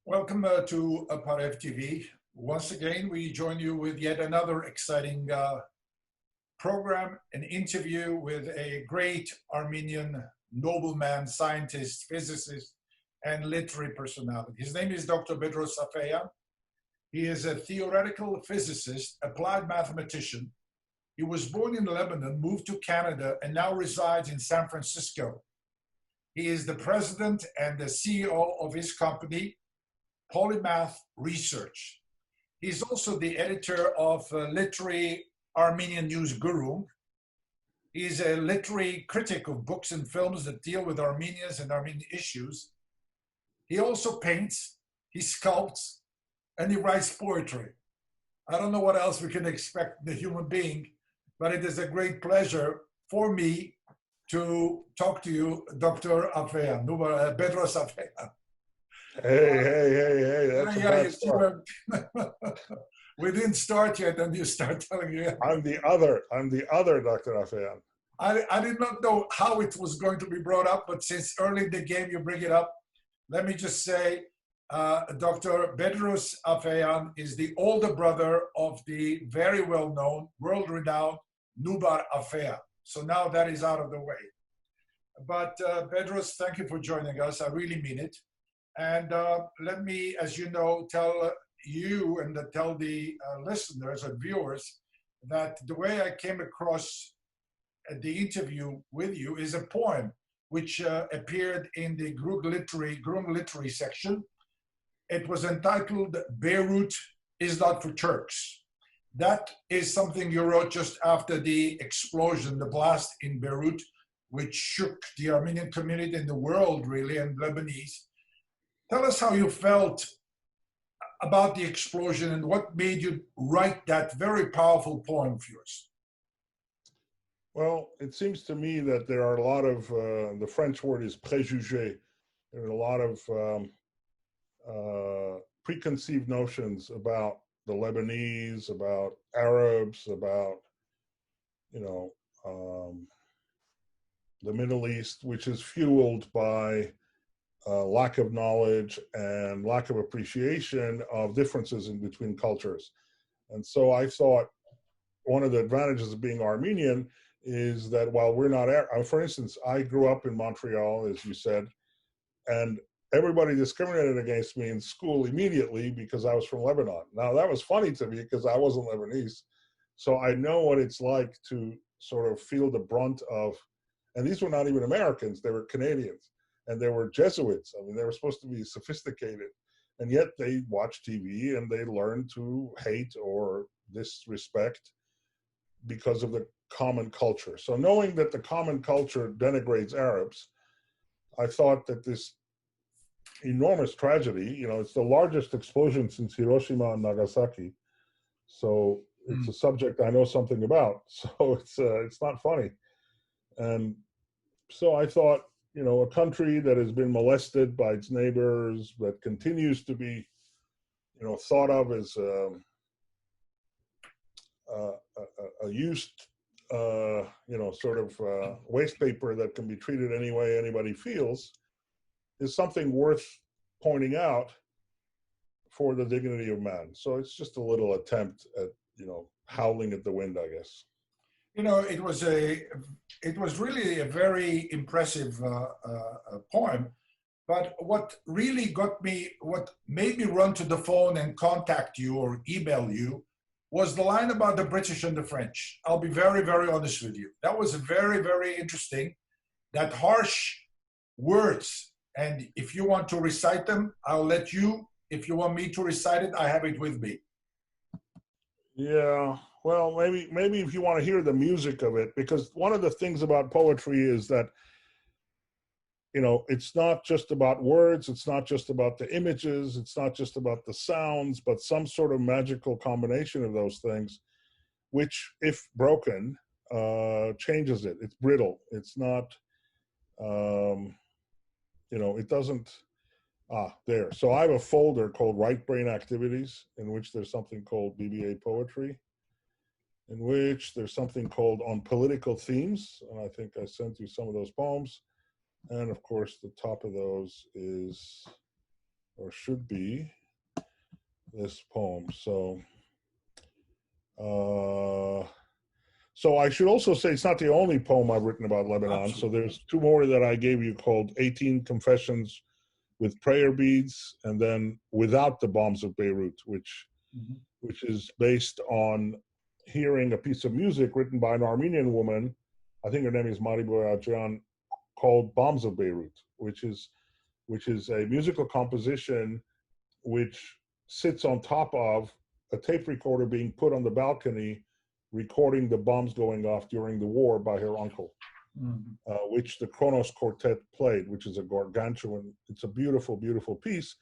Welcome to Parev TV. Once again, we join you with yet another exciting program, an interview with a great Armenian nobleman, scientist, physicist, and literary personality. His name is Dr. Bedros Afeyan. He is a theoretical physicist, applied mathematician. He was born in Lebanon, moved to Canada, and now resides in San Francisco. He is the president and the CEO of his company, Polymath Research. He's also the editor of literary Armenian news Groong. He's a literary critic of books and films that deal with Armenians and Armenian issues. He also paints, he sculpts, and he writes poetry. I don't know what else we can expect in a human being, but it is a great pleasure for me to talk to you, Dr. Afeyan, Bedros Afeyan. Hey, that's a bad start. We didn't start yet, and you start telling me. I'm the other Dr. Afeyan. I did not know how it was going to be brought up, but since early in the game you bring it up, let me just say, Dr. Bedros Afeyan is the older brother of the very well-known, world-renowned Nubar Afeyan. So now that is out of the way. But Bedros, thank you for joining us. I really mean it. And let me, as you know, tell you and tell the listeners and viewers that the way I came across the interview with you is a poem which appeared in the Groong literary section. It was entitled, "Beirut is Not for Turks." That is something you wrote just after the explosion, the blast in Beirut, which shook the Armenian community in the world, really, and Lebanese. Tell us how you felt about the explosion and what made you write that very powerful poem of yours. Well, it seems to me that there are a lot of, the French word is préjugés. There are a lot of preconceived notions about the Lebanese, about Arabs, about, the Middle East, which is fueled by lack of knowledge and lack of appreciation of differences in between cultures. And so I thought one of the advantages of being Armenian is that while we're not, for instance, I grew up in Montreal, as you said, and everybody discriminated against me in school immediately because I was from Lebanon. Now that was funny to me because I wasn't Lebanese. So I know what it's like to sort of feel the brunt of, and these were not even Americans, they were Canadians. And they were Jesuits. I mean, they were supposed to be sophisticated. And yet they watch TV and they learn to hate or disrespect because of the common culture. So knowing that the common culture denigrates Arabs, I thought that this enormous tragedy, it's the largest explosion since Hiroshima and Nagasaki. So it's a subject I know something about. So it's not funny. And so I thought, a country that has been molested by its neighbors, that continues to be, thought of as a used, waste paper that can be treated any way anybody feels, is something worth pointing out for the dignity of man. So it's just a little attempt at, howling at the wind, I guess. It was really a very impressive poem, but what really what made me run to the phone and contact you or email you was the line about the British and the French. I'll be very, very honest with you. That was very, very interesting, that harsh words. And if you want to recite them, I'll let you. If you want me to recite it, I have it with me. Yeah. Well, maybe if you want to hear the music of it, because one of the things about poetry is that, it's not just about words, it's not just about the images, it's not just about the sounds, but some sort of magical combination of those things, which, if broken, changes it. It's brittle. It's not, it doesn't, there. So I have a folder called Right Brain Activities, in which there's something called BBA Poetry, in which there's something called On Political Themes, and I think I sent you some of those poems. And of course, the top of those is or should be, this poem. So I should also say it's not the only poem I've written about Lebanon. Absolutely. So there's two more that I gave you called 18 Confessions with Prayer Beads, and then Without the Bombs of Beirut, which is based on hearing a piece of music written by an Armenian woman, I think her name is Mari Boyajian, called Bombs of Beirut, which is a musical composition which sits on top of a tape recorder being put on the balcony, recording the bombs going off during the war by her uncle, which the Kronos Quartet played, which is a gargantuan, it's a beautiful, beautiful piece.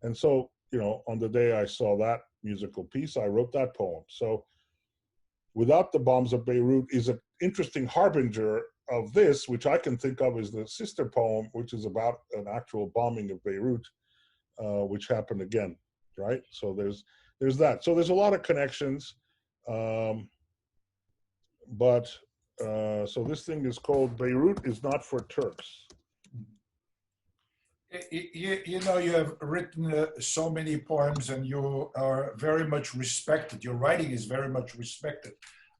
And so, on the day I saw that musical piece, I wrote that poem. So Without the Bombs of Beirut is an interesting harbinger of this, which I can think of as the sister poem, which is about an actual bombing of Beirut, which happened again, right? So there's that. So there's a lot of connections. So this thing is called Beirut is Not for Turks. You have written so many poems, and you are very much respected. Your writing is very much respected.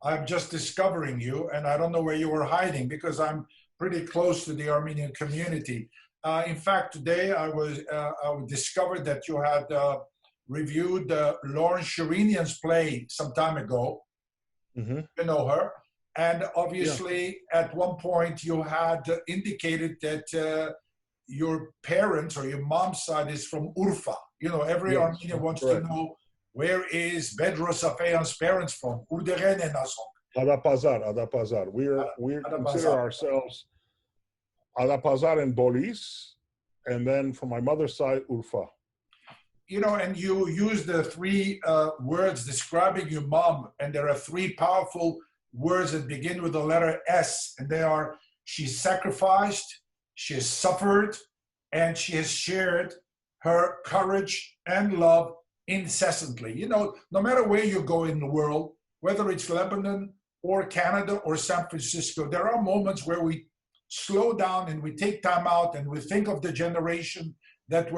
I'm just discovering you, and I don't know where you were hiding, because I'm pretty close to the Armenian community. In fact, today I discovered that you had reviewed Lauren Sherinian's play some time ago. You know her. And obviously, at one point, you had indicated that your parents or your mom's side is from Urfa. Every Armenian wants to know, where is Bedros Afeyan's parents from? Adapazar. We consider ourselves Adapazar and Boris, and then from my mother's side, Urfa. And you use the three words describing your mom, and there are three powerful words that begin with the letter S, and they are: she sacrificed, she has suffered, and she has shared her courage and love incessantly. No matter where you go in the world, whether it's Lebanon or Canada or San Francisco, there are moments where we slow down and we take time out and we think of the generation that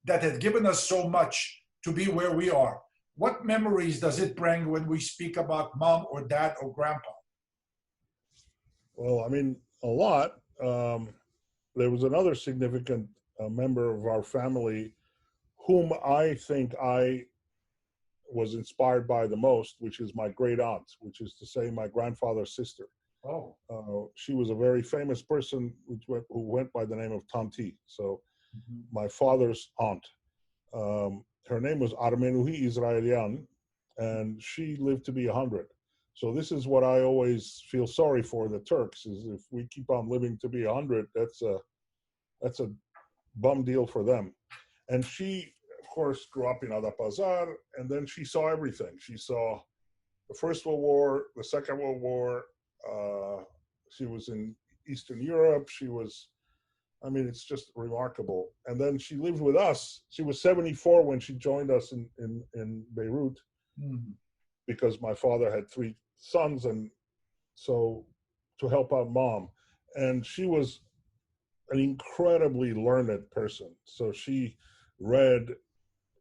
had given us so much to be where we are. What memories does it bring when we speak about mom or dad or grandpa? Well, I mean, a lot. There was another significant member of our family whom I think I was inspired by the most, which is my great aunt, which is to say my grandfather's sister. She was a very famous person who went by the name of Tanti. So my father's aunt. Her name was Armenuhi Israelian, and she lived to be 100. So this is what I always feel sorry for the Turks, is if we keep on living to be 100, that's a bum deal for them. And she, of course, grew up in Adapazar, and then she saw everything. She saw the First World War, the Second World War. She was in Eastern Europe. It's just remarkable. And then she lived with us. She was 74 when she joined us in Beirut, because my father had 3 sons, and so to help out mom. And she was an incredibly learned person. So she read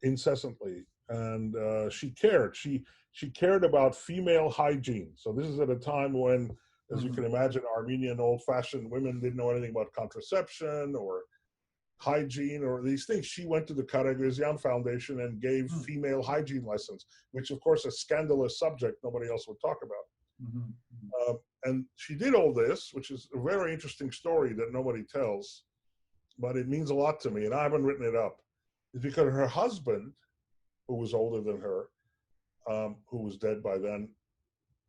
incessantly, and she cared. She cared about female hygiene. So this is at a time when, as you can imagine, Armenian old-fashioned women didn't know anything about contraception or hygiene or these things. She went to the Karagözyan Foundation and gave female hygiene lessons, which, of course, a scandalous subject nobody else would talk about. And she did all this, which is a very interesting story that nobody tells, but it means a lot to me, and I haven't written it up. It's because her husband, who was older than her, who was dead by then,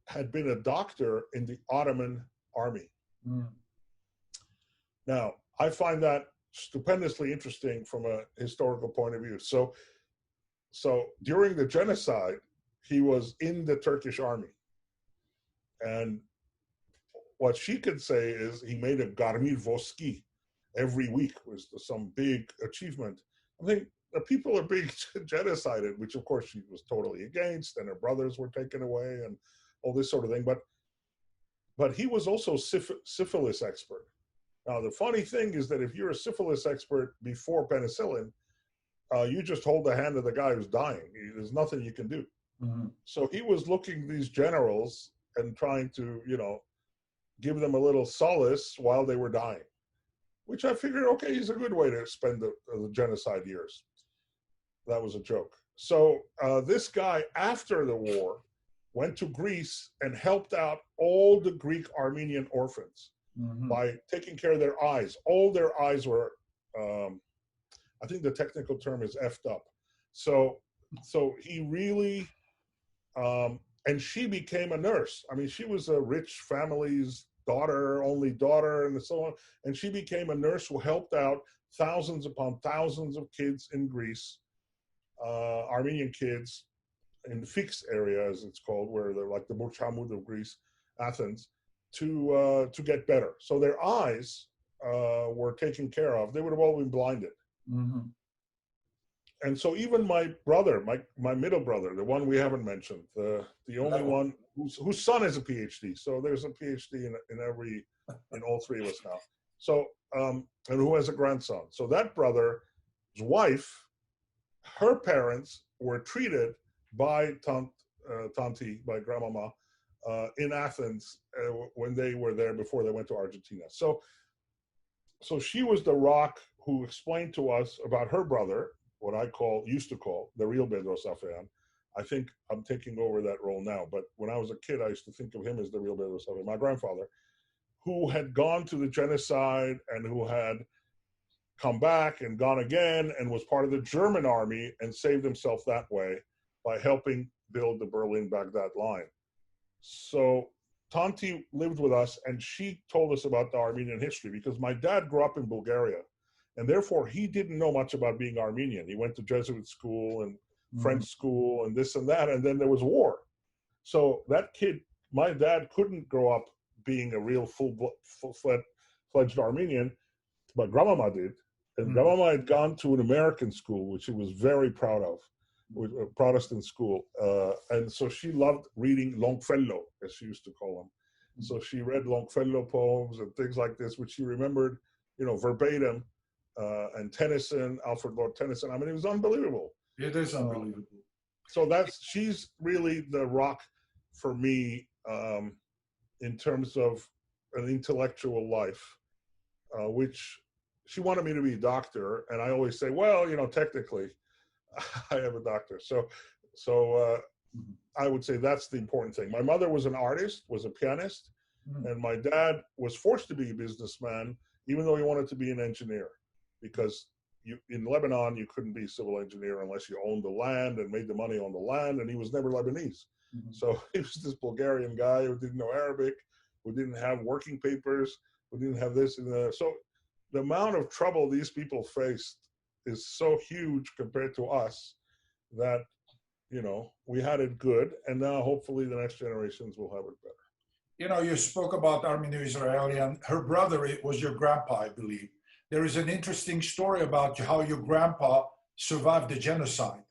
had been a doctor in the Ottoman army. Now, I find that stupendously interesting from a historical point of view. So during the genocide, he was in the Turkish army. And what she could say is he made a Garmir Voski every week, was some big achievement. I think the people are being genocided, which of course she was totally against, and her brothers were taken away and all this sort of thing. But he was also syphilis expert. Now, the funny thing is that if you're a syphilis expert before penicillin, you just hold the hand of the guy who's dying. There's nothing you can do. Mm-hmm. So he was looking these generals and trying to, give them a little solace while they were dying, which I figured, okay, is a good way to spend the genocide years. That was a joke. So this guy, after the war, went to Greece and helped out all the Greek Armenian orphans by taking care of their eyes. All their eyes were, I think the technical term is effed up. So he really, and she became a nurse. I mean, she was a rich family's only daughter, and so on. And she became a nurse who helped out thousands upon thousands of kids in Greece, Armenian kids, in the Fix area, as it's called, where they're like the Burj Hamud of Greece, Athens, to get better. So their eyes were taken care of. They would have all been blinded. Mm-hmm. And so even my brother, my middle brother, the one we haven't mentioned, the only one whose son is a PhD. So there's a PhD in all three of us now. So and who has a grandson. So that brother's wife, her parents were treated by Tanti, by Grandmama, in Athens when they were there before they went to Argentina. So she was the rock who explained to us about her brother, what I used to call the real Bedros Afeyan. I think I'm taking over that role now, but when I was a kid, I used to think of him as the real Bedros Afeyan, my grandfather, who had gone to the genocide and who had come back and gone again and was part of the German army and saved himself that way by helping build the Berlin-Baghdad line. So Tanti lived with us, and she told us about the Armenian history because my dad grew up in Bulgaria, and therefore he didn't know much about being Armenian. He went to Jesuit school and French school and this and that, and then there was war. So that kid, my dad couldn't grow up being a real full-fledged Armenian, but Grandmama did. And Grandmama had gone to an American school, which she was very proud of, a Protestant school. And so she loved reading Longfellow, as she used to call him. So she read Longfellow poems and things like this, which she remembered, verbatim. And Tennyson, Alfred Lord Tennyson. I mean, it was unbelievable. It is unbelievable. So she's really the rock for me in terms of an intellectual life, which she wanted me to be a doctor. And I always say, well, technically I am a doctor. So I would say that's the important thing. My mother was an artist, was a pianist, and my dad was forced to be a businessman, even though he wanted to be an engineer. Because in Lebanon, you couldn't be a civil engineer unless you owned the land and made the money on the land, and he was never Lebanese. So he was this Bulgarian guy who didn't know Arabic, who didn't have working papers, who didn't have this and that. So the amount of trouble these people faced is so huge compared to us that, we had it good, and now hopefully the next generations will have it better. You spoke about Armeno-Israeli, and her brother was your grandpa, I believe. There is an interesting story about how your grandpa survived the genocide.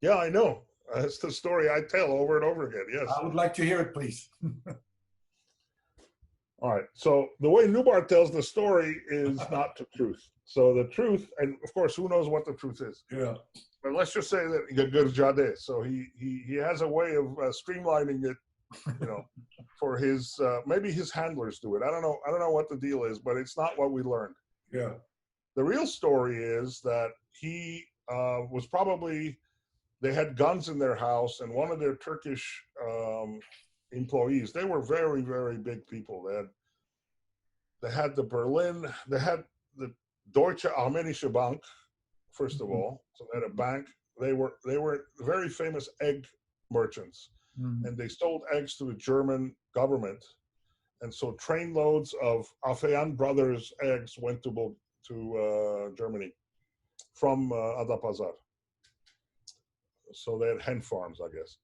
Yeah, I know. That's the story I tell over and over again. Yes. I would like to hear it, please. All right. So the way Nubar tells the story is not the truth. So the truth, and of course, who knows what the truth is? Yeah. But let's just say that he got good jadeh. So he has a way of streamlining it, for his maybe his handlers do it. I don't know what the deal is, but it's not what we learned. Yeah. The real story is that he was probably, they had guns in their house, and one of their Turkish employees, they were very, very big people. They had the Deutsche Armenische Bank, first of all. So they had a bank. They were very famous egg merchants, and they sold eggs to the German government. And so trainloads of Afeyan brothers' eggs went to Germany from Adapazar. So they had hen farms, I guess.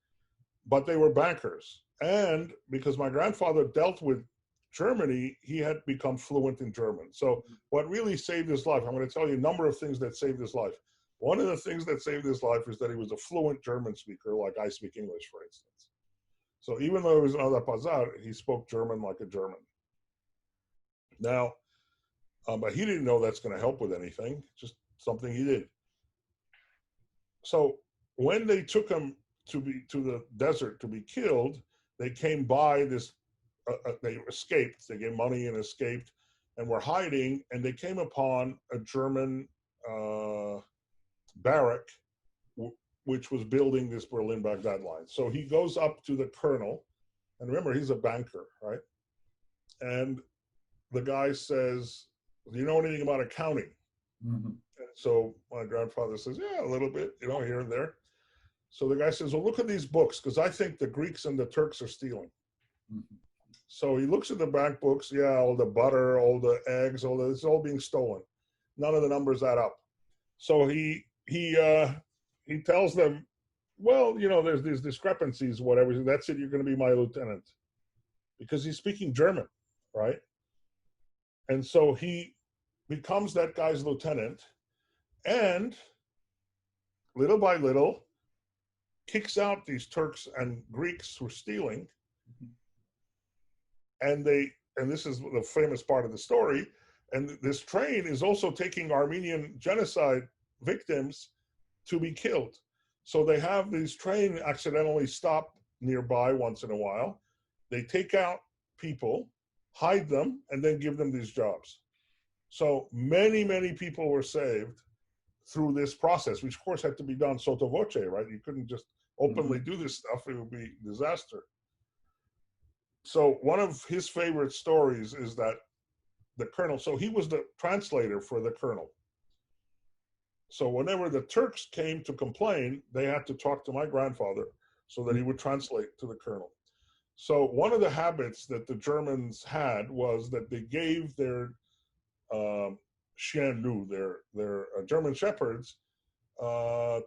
But they were bankers. And because my grandfather dealt with Germany, he had become fluent in German. So what really saved his life, I'm going to tell you a number of things that saved his life. One of the things that saved his life is that he was a fluent German speaker, like I speak English, for instance. So even though he was in Adapazar, he spoke German like a German. Now, but he didn't know that's going to help with anything, just something he did. So when they took him to the desert to be killed, they came by this. They escaped. They gave money and escaped, and were hiding. And they came upon a German barrack, which was building this Berlin-Baghdad line. So he goes up to the colonel, and remember, he's a banker, right? And the guy says, "Do you know anything about accounting?" Mm-hmm. And so my grandfather says, "Yeah, a little bit, here and there." So the guy says, "Well, look at these books, because I think the Greeks and the Turks are stealing." Mm-hmm. So he looks at the bank books. Yeah, all the butter, all the eggs, it's all being stolen. None of the numbers add up. So he tells them, "Well, there's these discrepancies, whatever. That's it. You're going to be my lieutenant," because he's speaking German, right? And so he becomes that guy's lieutenant, and little by little kicks out these Turks and Greeks who are stealing. And this is the famous part of the story, and this train is also taking Armenian genocide victims to be killed. So they have these train accidentally stop nearby once in a while. They take out people, hide them, and then give them these jobs. So many, many people were saved through this process, which of course had to be done sotto voce, right? You couldn't just openly do this stuff. It would be disaster. So one of his favorite stories is that the colonel, so he was the translator for the colonel. So whenever the Turks came to complain, they had to talk to my grandfather so that he would translate to the colonel. So one of the habits that the Germans had was that they gave their chien loup, their German shepherds,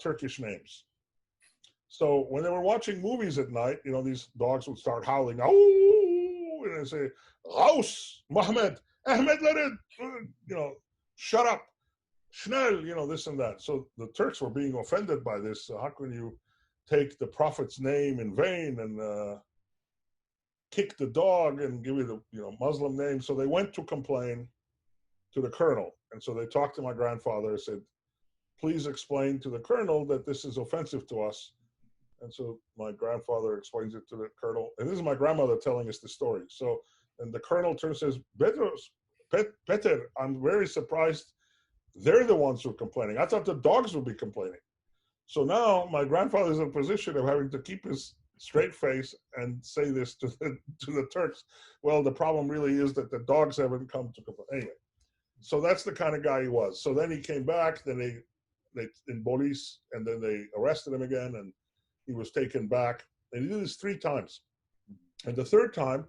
Turkish names. So when they were watching movies at night, these dogs would start howling, "Oh!" and they say, "Raus, Mohammed, Ahmed, let it, shut up, schnell," this and that. So the Turks were being offended by this. How can you take the prophet's name in vain and kick the dog and give it a Muslim name? So they went to complain to the colonel. And so they talked to my grandfather and said, "Please explain to the colonel that this is offensive to us." And so my grandfather explains it to the colonel. And this is my grandmother telling us the story. So, and the colonel turns and says, "Bedros, Peter, I'm very surprised. They're the ones who are complaining. I thought the dogs would be complaining." So now my grandfather's in a position of having to keep his straight face and say this to the Turks. Well, the problem really is that the dogs haven't come to complain. Anyway, so that's the kind of guy he was. So then he came back, then they in Boris, and then they arrested him again, and he was taken back. And he did this 3 times. And the 3rd time,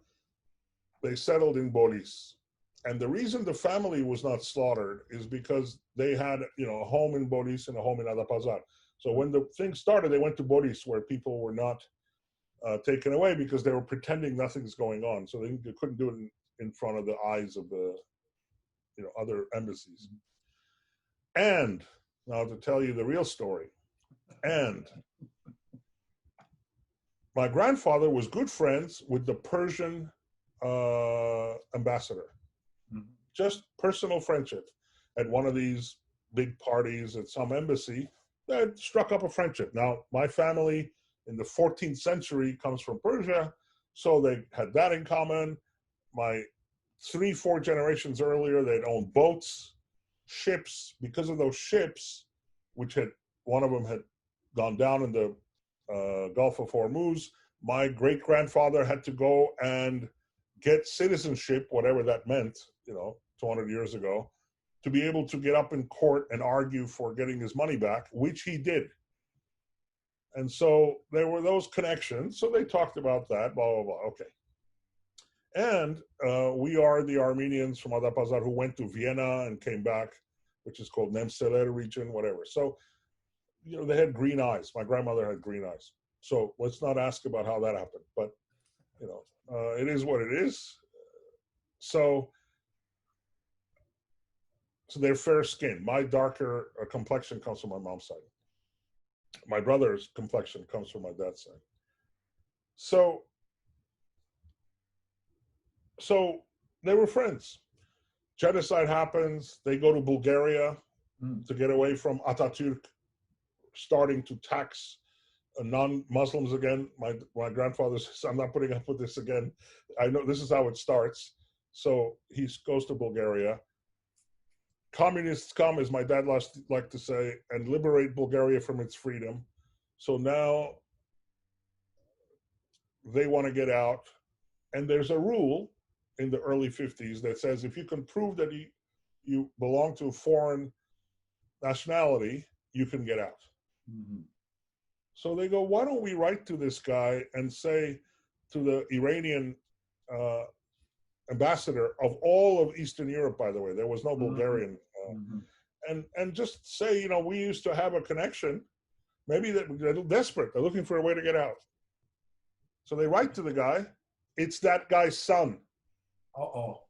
they settled in Boris. And the reason the family was not slaughtered is because they had, a home in Boris and a home in Adapazar. So when the thing started, they went to Boris, where people were not taken away because they were pretending nothing's going on. So they couldn't do it in front of the eyes of the, other embassies. And now to tell you the real story. And my grandfather was good friends with the Persian ambassador. Just personal friendship. At one of these big parties at some embassy, that struck up a friendship. Now, my family in the 14th century comes from Persia, so they had that in common. My 3-4 generations earlier, they'd owned boats, ships. Because of those ships, which one of them had gone down in the Gulf of Hormuz, my great-grandfather had to go and get citizenship, whatever that meant, 200 years ago, to be able to get up in court and argue for getting his money back, which he did. And so there were those connections. So they talked about that, blah, blah, blah. Okay. And we are the Armenians from Adapazar who went to Vienna and came back, which is called Nemseler region, whatever. So, they had green eyes. My grandmother had green eyes. So let's not ask about how that happened. But, it is what it is. So they're fair skinned. My darker complexion comes from my mom's side. My brother's complexion comes from my dad's side. So they were friends. Genocide happens. They go to Bulgaria to get away from Atatürk. starting to tax non-Muslims again. My grandfather says, I'm not putting up with this again. I know this is how it starts. So he goes to Bulgaria. Communists come, as my dad liked to say, and liberate Bulgaria from its freedom. So now they want to get out. And there's a rule in the early 50s that says if you can prove that you belong to a foreign nationality, you can get out. Mm-hmm. So they go, why don't we write to this guy and say to the Iranian ambassador of all of Eastern Europe, by the way, there was no Bulgarian, and just say, we used to have a connection. Maybe they're desperate. They're looking for a way to get out. So they write to the guy. It's that guy's son. Uh-oh.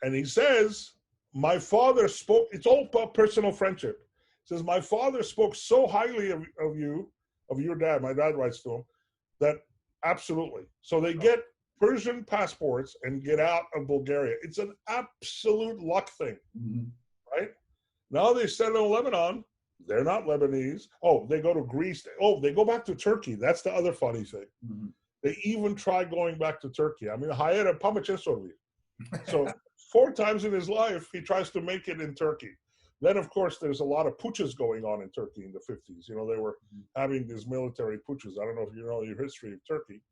And he says, my father spoke, it's all about personal friendship. He says, my father spoke so highly of you, of your dad, my dad writes to him, that absolutely. So they get Persian passports and get out of Bulgaria. It's an absolute luck thing, right? Now they settle in Lebanon. They're not Lebanese. Oh, they go to Greece. Oh, they go back to Turkey. That's the other funny thing. They even try going back to Turkey. I mean, Hayera Pamachesovi. So 4 times in his life, he tries to make it in Turkey. Then, of course, there's a lot of putches going on in Turkey in the 50s. They were having these military putches. I don't know if you know your history of Turkey.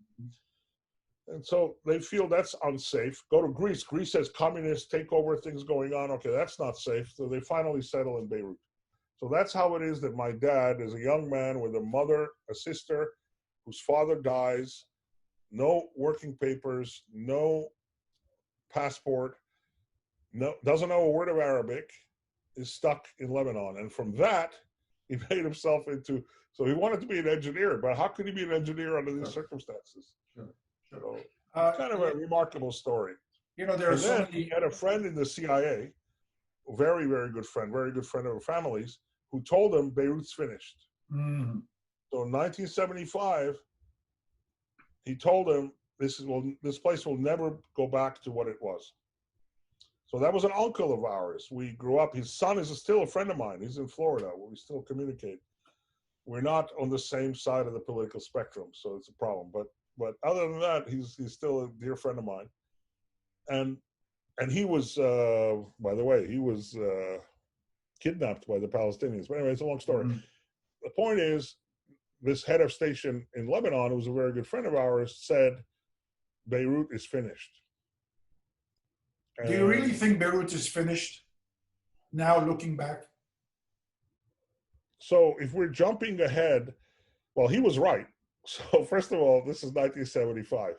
And so they feel that's unsafe. Go to Greece. Greece has communist takeover things going on. Okay, that's not safe. So they finally settle in Beirut. So that's how it is that my dad is a young man with a mother, a sister, whose father dies, no working papers, no passport, no, doesn't know a word of Arabic, is stuck in Lebanon. And from that, he made himself into, so he wanted to be an engineer, but how could he be an engineer under these circumstances? So, kind of a remarkable story. There are so many. He had a friend in the CIA, a very, very good friend of our families, who told him Beirut's finished. So in 1975, he told him this place will never go back to what it was. So that was an uncle of ours. We grew up. His son is still a friend of mine. He's in Florida. We still communicate. We're not on the same side of the political spectrum, so it's a problem. But other than that, he's still a dear friend of mine. And he was, by the way, he was kidnapped by the Palestinians. But anyway, it's a long story. The point is, this head of station in Lebanon, who was a very good friend of ours, said, Beirut is finished. Do you really think Beirut is finished now, looking back? So if we're jumping ahead, well, he was right. So first of all, this is 1975.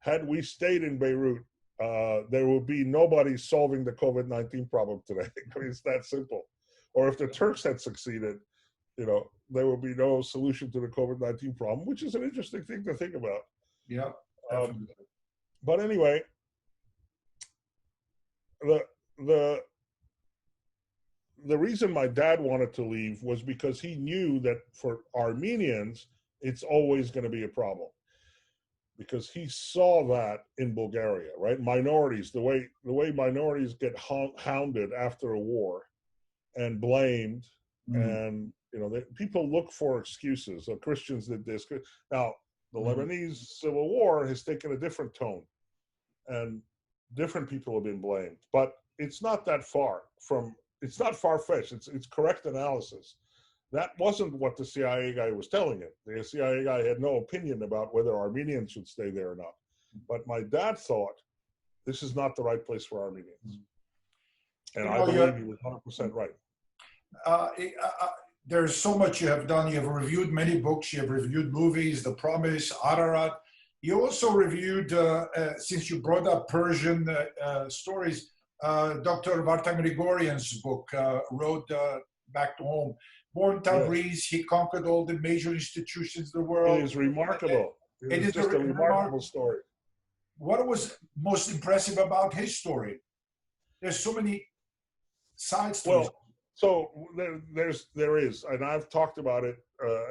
Had we stayed in Beirut, there would be nobody solving the COVID-19 problem today. I mean, it's that simple. Or if the Turks had succeeded, there would be no solution to the COVID-19 problem, which is an interesting thing to think about. Yeah. But anyway, the reason my dad wanted to leave was because he knew that for Armenians, it's always going to be a problem. Because he saw that in Bulgaria, right? Minorities, the way minorities get hounded after a war and blamed, and people look for excuses. So Christians did this. Now, the Lebanese civil war has taken a different tone, and different people have been blamed. But it's not that far from. It's not far-fetched. It's correct analysis. That wasn't what the CIA guy was telling it. The CIA guy had no opinion about whether Armenians should stay there or not. But my dad thought this is not the right place for Armenians. And I believe he was 100% right. There's so much you have done. You have reviewed many books. You have reviewed movies, The Promise, Ararat. You also reviewed, since you brought up Persian stories, Dr. Vartan Grigorian's book, Road Back to Home. Born Tabriz, he conquered all the major institutions of the world. It is remarkable. It is just a remarkable story. What was most impressive about his story? There's so many sides to it. So there is, and I've talked about it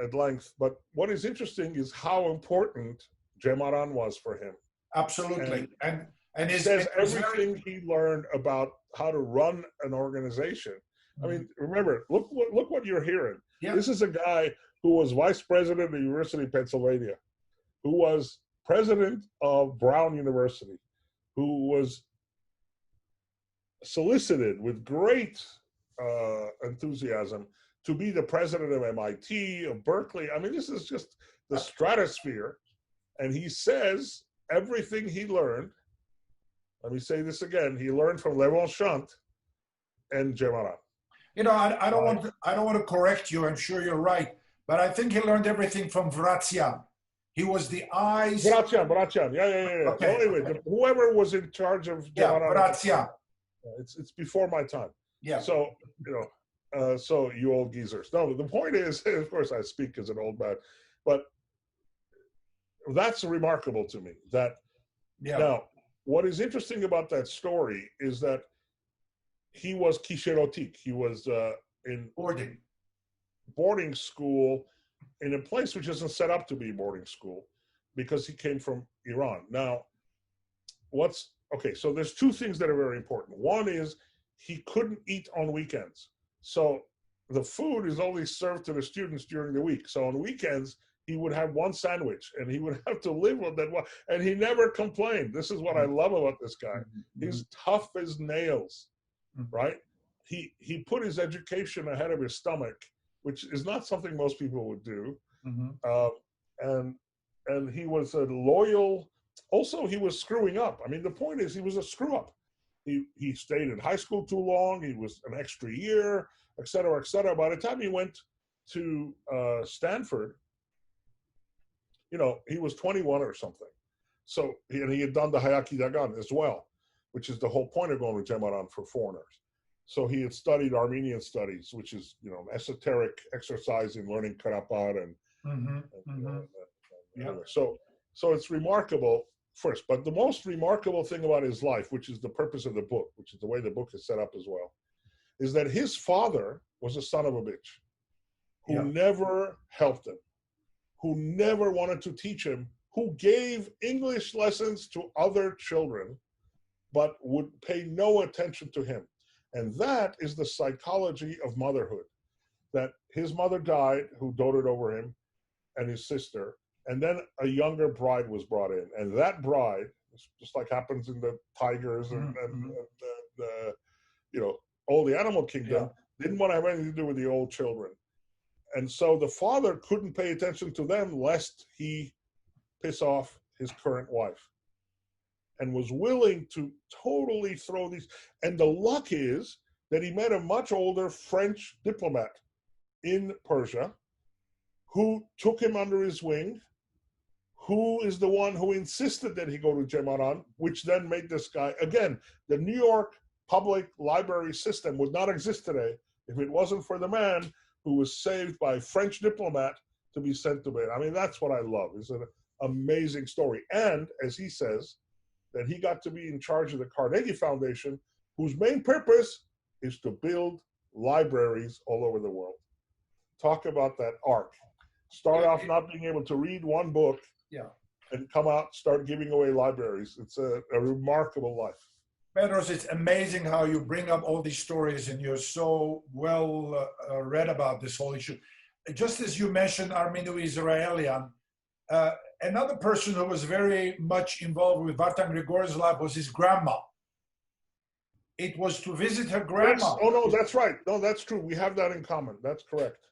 at length, but what is interesting is how important Gemaran was for him. Absolutely. And he says everything he learned about how to run an organization. I mean, remember, look what you're hearing. Yeah. This is a guy who was vice president of the University of Pennsylvania, who was president of Brown University, who was solicited with great enthusiasm to be the president of MIT, of Berkeley. I mean, this is just the stratosphere. And he says everything he learned, let me say this again, he learned from Le Bon Chant and Gemaran. You know, I don't want to correct you. I'm sure you're right, but I think he learned everything from Vratzian. He was the eyes. Vratzian. Yeah. Okay. So anyway, whoever was in charge of Gemaran. Vratzian. It's before my time. Yeah. So, so you old geezers. No, the point is, of course, I speak as an old man, but that's remarkable to me. That now, what is interesting about that story is that he was kisherotik. He was in boarding school in a place which isn't set up to be boarding school because he came from Iran. Now, so there's two things that are very important. One is he couldn't eat on weekends. So the food is only served to the students during the week. So on weekends, he would have one sandwich and he would have to live with that one. And he never complained. This is what I love about this guy. He's tough as nails, right? He put his education ahead of his stomach, which is not something most people would do. And he was a loyal. Also, he was screwing up. I mean, the point is he was a screw up. He stayed in high school too long. He was an extra year, et cetera, et cetera. By the time he went to Stanford, he was 21 or something. So, he had done the Hayaki Dagan as well, which is the whole point of going to Gemaran for foreigners. So he had studied Armenian studies, which is, esoteric exercise in learning Karapar So it's remarkable first, but the most remarkable thing about his life, which is the purpose of the book, which is the way the book is set up as well, is that his father was a son of a bitch who never helped him, who never wanted to teach him, who gave English lessons to other children, but would pay no attention to him. And that is the psychology of motherhood, that his mother died, who doted over him, and his sister, and then a younger bride was brought in. And that bride, just like happens in the tigers and all the animal kingdom, didn't want to have anything to do with the old children. And so the father couldn't pay attention to them lest he piss off his current wife, and was willing to totally throw these. And the luck is that he met a much older French diplomat in Persia who took him under his wing, who is the one who insisted that he go to Gemaran, which then made this guy, again, the New York public library system would not exist today if it wasn't for the man who was saved by a French diplomat to be sent to bed. I mean, that's what I love. It's an amazing story. And as he says, that he got to be in charge of the Carnegie Foundation, whose main purpose is to build libraries all over the world. Talk about that arc. Start off not being able to read one book, and come out, start giving away libraries. It's a remarkable life. Bedros, it's amazing how you bring up all these stories, and you're so well read about this whole issue. Just as you mentioned Armenu Israelian, another person who was very much involved with Vartan Grigor's life was his grandma. It was to visit her grandma. Oh, no, that's right. No, that's true. We have that in common. That's correct.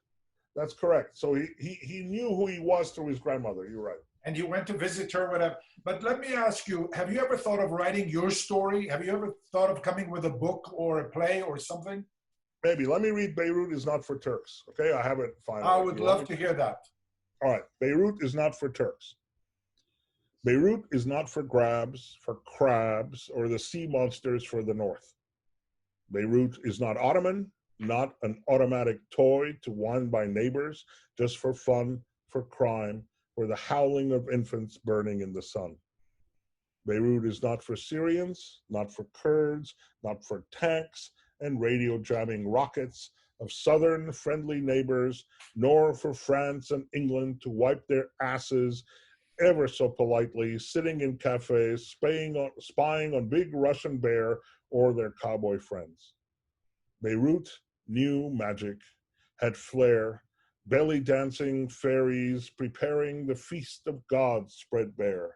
That's correct. So he knew who he was through his grandmother. You're right. And you went to visit her, whatever. But let me ask you, have you ever thought of writing your story? Have you ever thought of coming with a book or a play or something? Maybe. Let me read Beirut is Not for Turks. Okay, I have it finally. I would love to hear that. All right. Beirut is not for Turks. Beirut is not for grabs, for crabs, or the sea monsters for the north. Beirut is not Ottoman, not an automatic toy to wind by neighbors just for fun, for crime, or the howling of infants burning in the sun. Beirut is not for Syrians, not for Kurds, not for tanks and radio jamming rockets of southern friendly neighbors, nor for France and England to wipe their asses ever so politely, sitting in cafes, spying on big Russian bear or their cowboy friends. Beirut knew magic, had flair, belly dancing fairies preparing the feast of gods spread bare.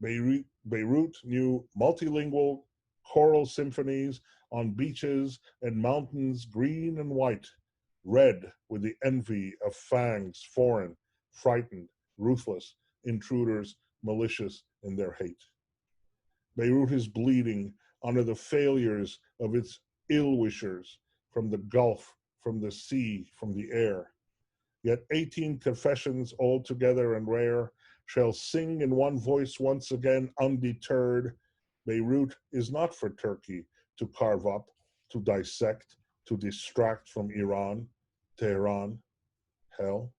Beirut knew multilingual choral symphonies on beaches and mountains green and white, red with the envy of fangs, foreign, frightened, ruthless, intruders, malicious in their hate. Beirut is bleeding under the failures of its ill-wishers from the Gulf, from the sea, from the air. Yet 18 confessions all together and rare shall sing in one voice once again undeterred. Beirut is not for Turkey to carve up, to dissect, to distract from Iran, Tehran, hell.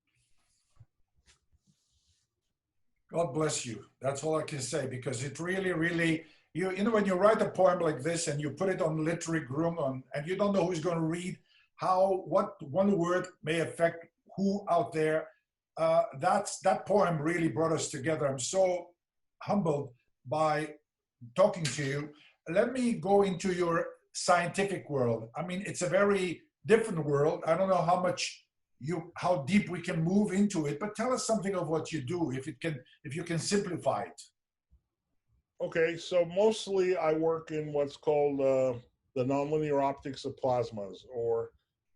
God bless you. That's all I can say, because it really, really, you know, when you write a poem like this and you put it on literary Groong and you don't know who's going to read, what one word may affect who out there. That poem really brought us together. I'm so humbled by talking to you. Let me go into your scientific world. I mean, it's a very different world. I don't know how deep we can move into it, but tell us something of what you do, if you can simplify it. Okay, so mostly I work in what's called the nonlinear optics of plasmas, or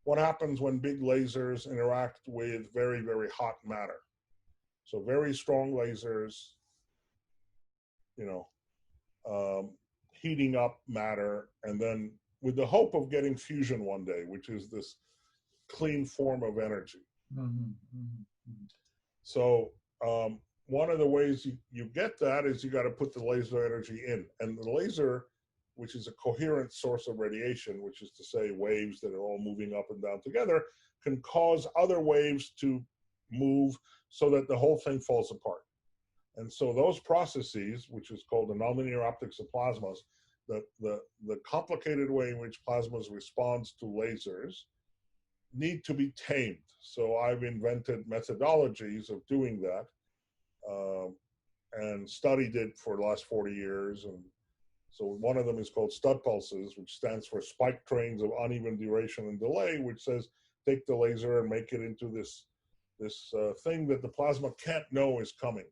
what happens when big lasers interact with very, very hot matter. So very strong lasers, you know, heating up matter, and then with the hope of getting fusion one day, which is this clean form of energy. Mm-hmm, mm-hmm. So one of the ways you get that is you got to put the laser energy in. And the laser, which is a coherent source of radiation, which is to say waves that are all moving up and down together, can cause other waves to move so that the whole thing falls apart. And so those processes, which is called the nonlinear optics of plasmas, the complicated way in which plasmas responds to lasers, need to be tamed. So I've invented methodologies of doing that, and studied it for the last 40 years. And so one of them is called stud pulses, which stands for spike trains of uneven duration and delay, which says take the laser and make it into this thing that the plasma can't know is coming.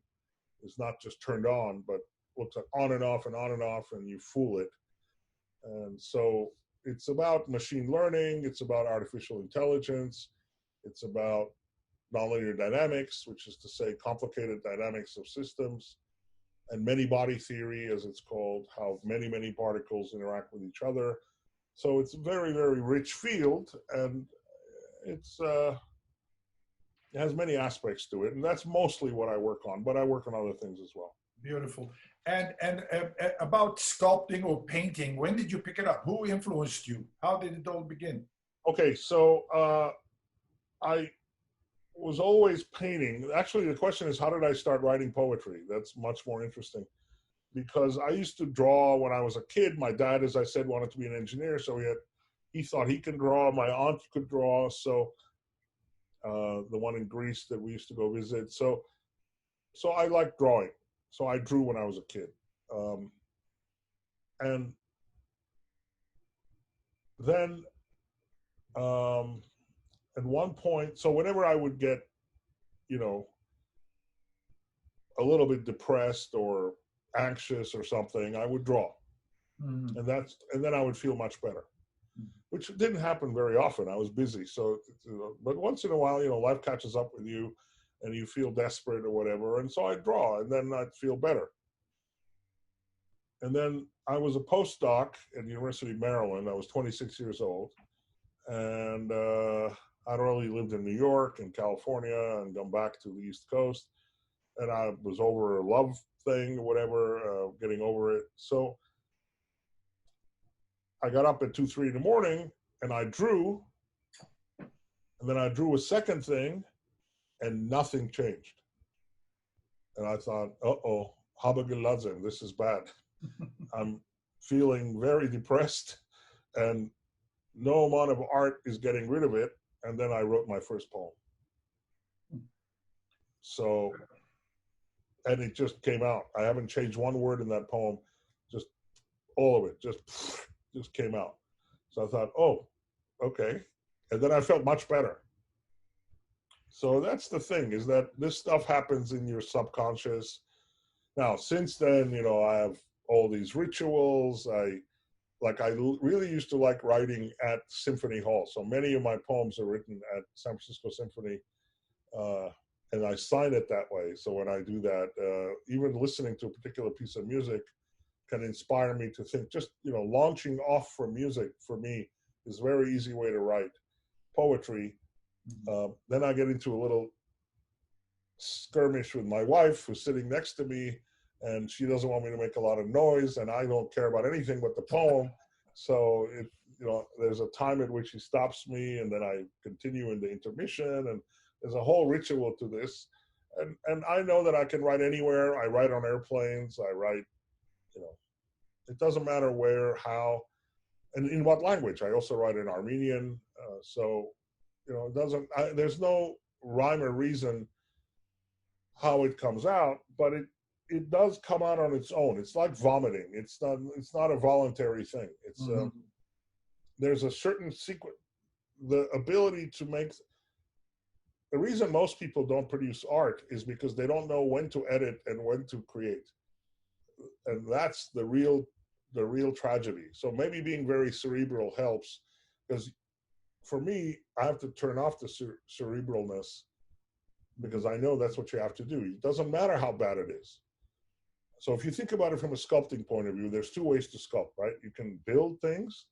It's not just turned on, but looks like on and off and on and off, and you fool it. And so it's about machine learning, it's about artificial intelligence, it's about nonlinear dynamics, which is to say complicated dynamics of systems, and many body theory, as it's called, how many particles interact with each other. So it's a very, very rich field, and it has many aspects to it, and that's mostly what I work on, but I work on other things as well. Beautiful. And about sculpting or painting, when did you pick it up? Who influenced you? How did it all begin? Okay, so I was always painting. Actually, the question is, how did I start writing poetry? That's much more interesting, because I used to draw when I was a kid. My dad, as I said, wanted to be an engineer, so he thought he could draw. My aunt could draw, so the one in Greece that we used to go visit. So I liked drawing. So I drew when I was a kid. And then at one point, so whenever I would get, you know, a little bit depressed or anxious or something, I would draw. Mm-hmm. And then I would feel much better, which didn't happen very often. I was busy. So, but once in a while, you know, life catches up with you and you feel desperate or whatever. And so I'd draw, and then I'd feel better. And then I was a postdoc at the University of Maryland. I was 26 years old. And I'd already lived in New York and California and gone back to the East Coast. And I was over a love thing or whatever, getting over it. So I got up at 2, 3 in the morning and I drew. And then I drew a second thing and nothing changed. And I thought, uh-oh, habagilazim, this is bad. I'm feeling very depressed and no amount of art is getting rid of it. And then I wrote my first poem. So, and it just came out. I haven't changed one word in that poem. Just all of it just came out. So I thought, oh, okay. And then I felt much better. So that's the thing, is that this stuff happens in your subconscious. Now, since then, you know, I have all these rituals. I really used to like writing at Symphony Hall. So many of my poems are written at San Francisco Symphony, and I sign it that way. So when I do that, even listening to a particular piece of music can inspire me to think. Just, you know, launching off from music for me is a very easy way to write poetry. Then I get into a little skirmish with my wife, who's sitting next to me, and she doesn't want me to make a lot of noise, and I don't care about anything but the poem. So you know, there's a time at which she stops me, and then I continue in the intermission, and there's a whole ritual to this. And I know that I can write anywhere. I write on airplanes. I write, you know, it doesn't matter where, how, and in what language. I also write in Armenian. So, you know, there's no rhyme or reason how it comes out, but it does come out on its own. It's like vomiting. It's not a voluntary thing. It's there's a certain sequence, the ability to make. The reason most people don't produce art is because they don't know when to edit and when to create, and that's the real tragedy. So maybe being very cerebral helps, because for me, I have to turn off the cerebralness, because I know that's what you have to do. It doesn't matter how bad it is. So if you think about it from a sculpting point of view, there's two ways to sculpt, right? You can build things,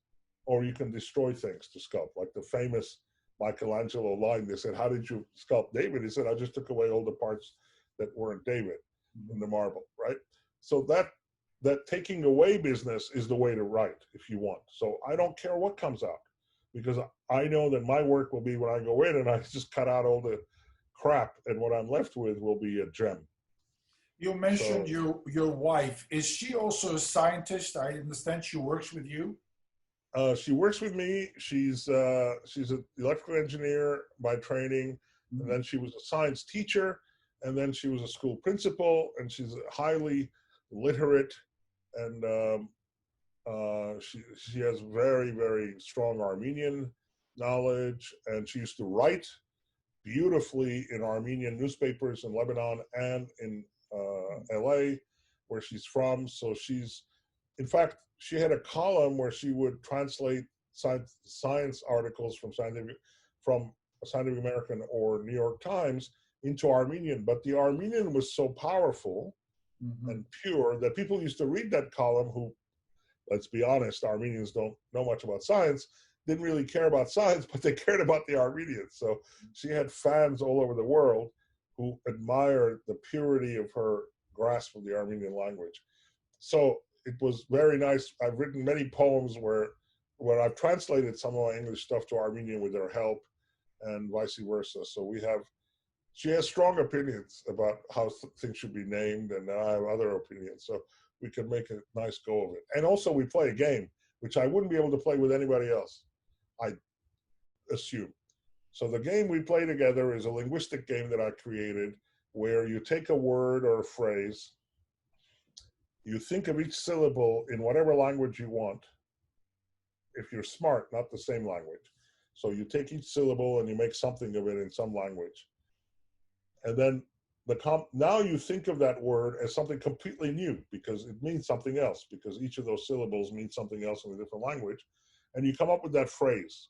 or you can destroy things to sculpt. Like the famous Michelangelo line, they said, "How did you sculpt David?" He said, "I just took away all the parts that weren't David in the marble," right? So that taking away business is the way to write if you want. So I don't care what comes out, because I know that my work will be when I go in and I just cut out all the crap, and what I'm left with will be a gem. You mentioned your wife. Is she also a scientist? I understand she works with you. She works with me. She's an electrical engineer by training, and then she was a science teacher, and then she was a school principal, and she's highly literate, and she has very, very strong Armenian knowledge, and she used to write beautifully in Armenian newspapers in Lebanon and in LA, where she's from. So in fact, she had a column where she would translate science articles from Scientific American or New York Times into Armenian. But the Armenian was so powerful and pure that people used to read that column who, let's be honest, Armenians don't know much about science, didn't really care about science, but they cared about the Armenians. So she had fans all over the world who admired the purity of her grasp of the Armenian language. So it was very nice. I've written many poems where I've translated some of my English stuff to Armenian with her help, and vice versa. So she has strong opinions about how things should be named, and I have other opinions. So we can make a nice go of it. And also we play a game, which I wouldn't be able to play with anybody else, I assume. So the game we play together is a linguistic game that I created, where you take a word or a phrase, you think of each syllable in whatever language you want. If you're smart, not the same language. So you take each syllable and you make something of it in some language. And then now you think of that word as something completely new, because it means something else, because each of those syllables means something else in a different language. And you come up with that phrase,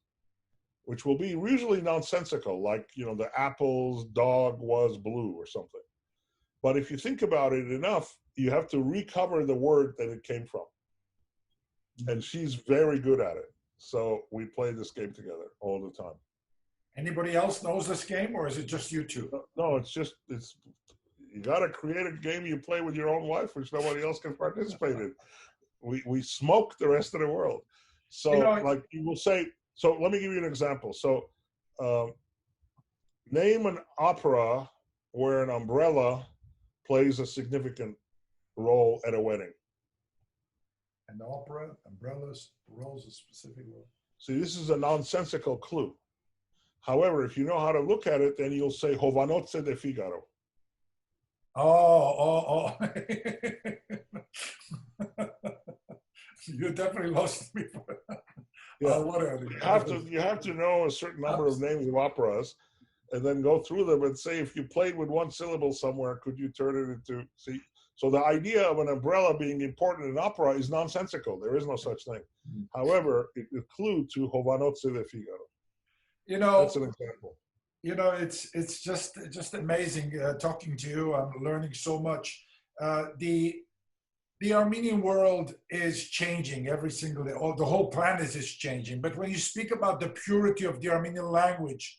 which will be usually nonsensical, like, you know, the apple's dog was blue or something. But if you think about it enough, you have to recover the word that it came from. And she's very good at it. So we play this game together all the time. Anybody else knows this game, or is it just you two? No, you got to create a game you play with your own wife, which nobody else can participate in. We smoke the rest of the world. So, like you will say, so let me give you an example. So name an opera where an umbrella plays a significant role at a wedding. An opera, umbrellas, roles a specific role. See, this is a nonsensical clue. However, if you know how to look at it, then you'll say Jovanotze de Figaro. Oh. You definitely lost me for that. Yeah. You have to know a certain number of names of operas. and then go through them and say, if you played with one syllable somewhere, could you turn it into, see? So the idea of an umbrella being important in opera is nonsensical. There is no such thing. However, it includes to Jovanotze de Figaro. You know, that's an example. You know, it's just amazing talking to you. I'm learning so much. The Armenian world is changing every single day. The whole planet is changing. But when you speak about the purity of the Armenian language,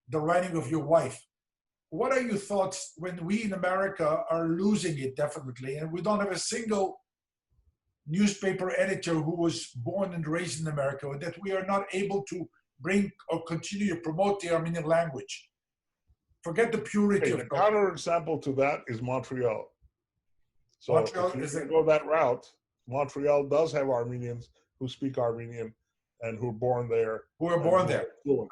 the writing of your wife, what are your thoughts when we in America are losing it definitely, and we don't have a single newspaper editor who was born and raised in America, and that we are not able to bring or continue to promote the Armenian language? Forget the purity of the counterexample to that is Montreal. So Montreal, if you go that route, Montreal does have Armenians who speak Armenian and who are born there. Who are born there. Fluent.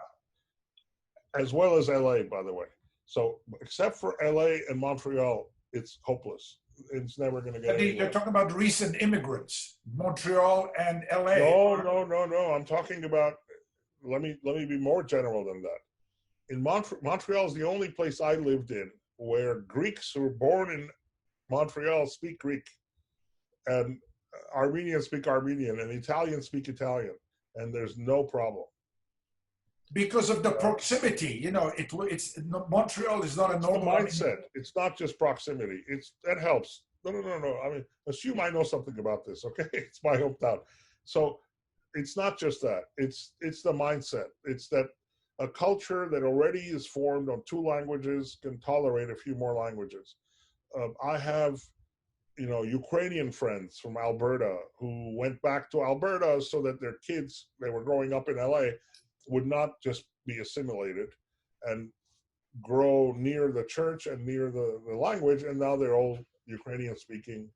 As well as LA, by the way. So except for LA and Montreal, it's hopeless. It's never going to get anywhere. You're talking about recent immigrants, Montreal and LA. No. I'm talking about, let me be more general than that. In Montreal is the only place I lived in where Greeks who were born in Montreal speak Greek, and Armenians speak Armenian, and Italians speak Italian, and there's no problem. Because of the proximity, you know, it's Montreal is not a normal mindset. It's not just proximity. That helps. No. I mean, assume I know something about this. Okay, it's my hometown, so it's not just that. It's the mindset. It's that a culture that already is formed on 2 languages can tolerate a few more languages. I have, Ukrainian friends from Alberta who went back to Alberta so that their kids, they were growing up in LA, would not just be assimilated and grow near the church and near the language, and now they're all Ukrainian speaking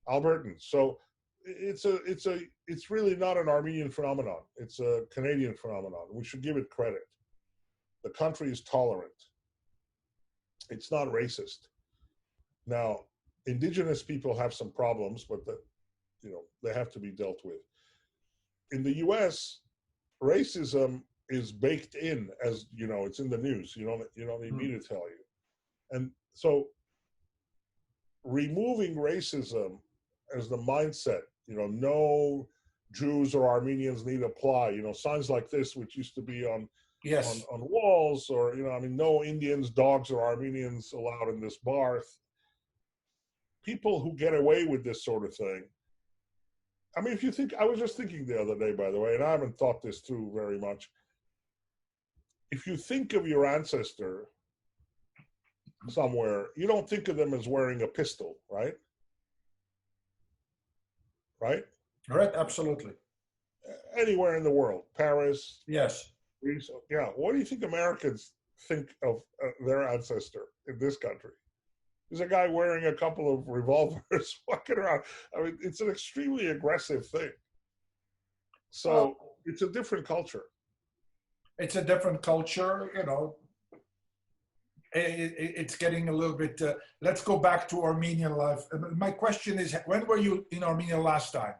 Albertans. So it's really not an Armenian phenomenon. It's a Canadian phenomenon. We should give it credit. The country is tolerant. It's not racist. Now, indigenous people have some problems, but they have to be dealt with. In the US, racism is baked in, as it's in the news. You don't need me to tell you. And so removing racism as the mindset, no Jews or Armenians need apply, signs like this, which used to be on walls, or no Indians, dogs, or Armenians allowed in this bar. People who get away with this sort of thing. I mean, if you think, I was just thinking the other day, by the way, and I haven't thought this through very much. If you think of your ancestor somewhere, you don't think of them as wearing a pistol, right? Right? Right, absolutely. Anywhere in the world, Paris. Yes. Greece, yeah. What do you think Americans think of their ancestor in this country? There's a guy wearing a couple of revolvers walking around. I mean, it's an extremely aggressive thing. So it's a different culture. It's a different culture, It's getting a little bit, let's go back to Armenian life. My question is, when were you in Armenia last time?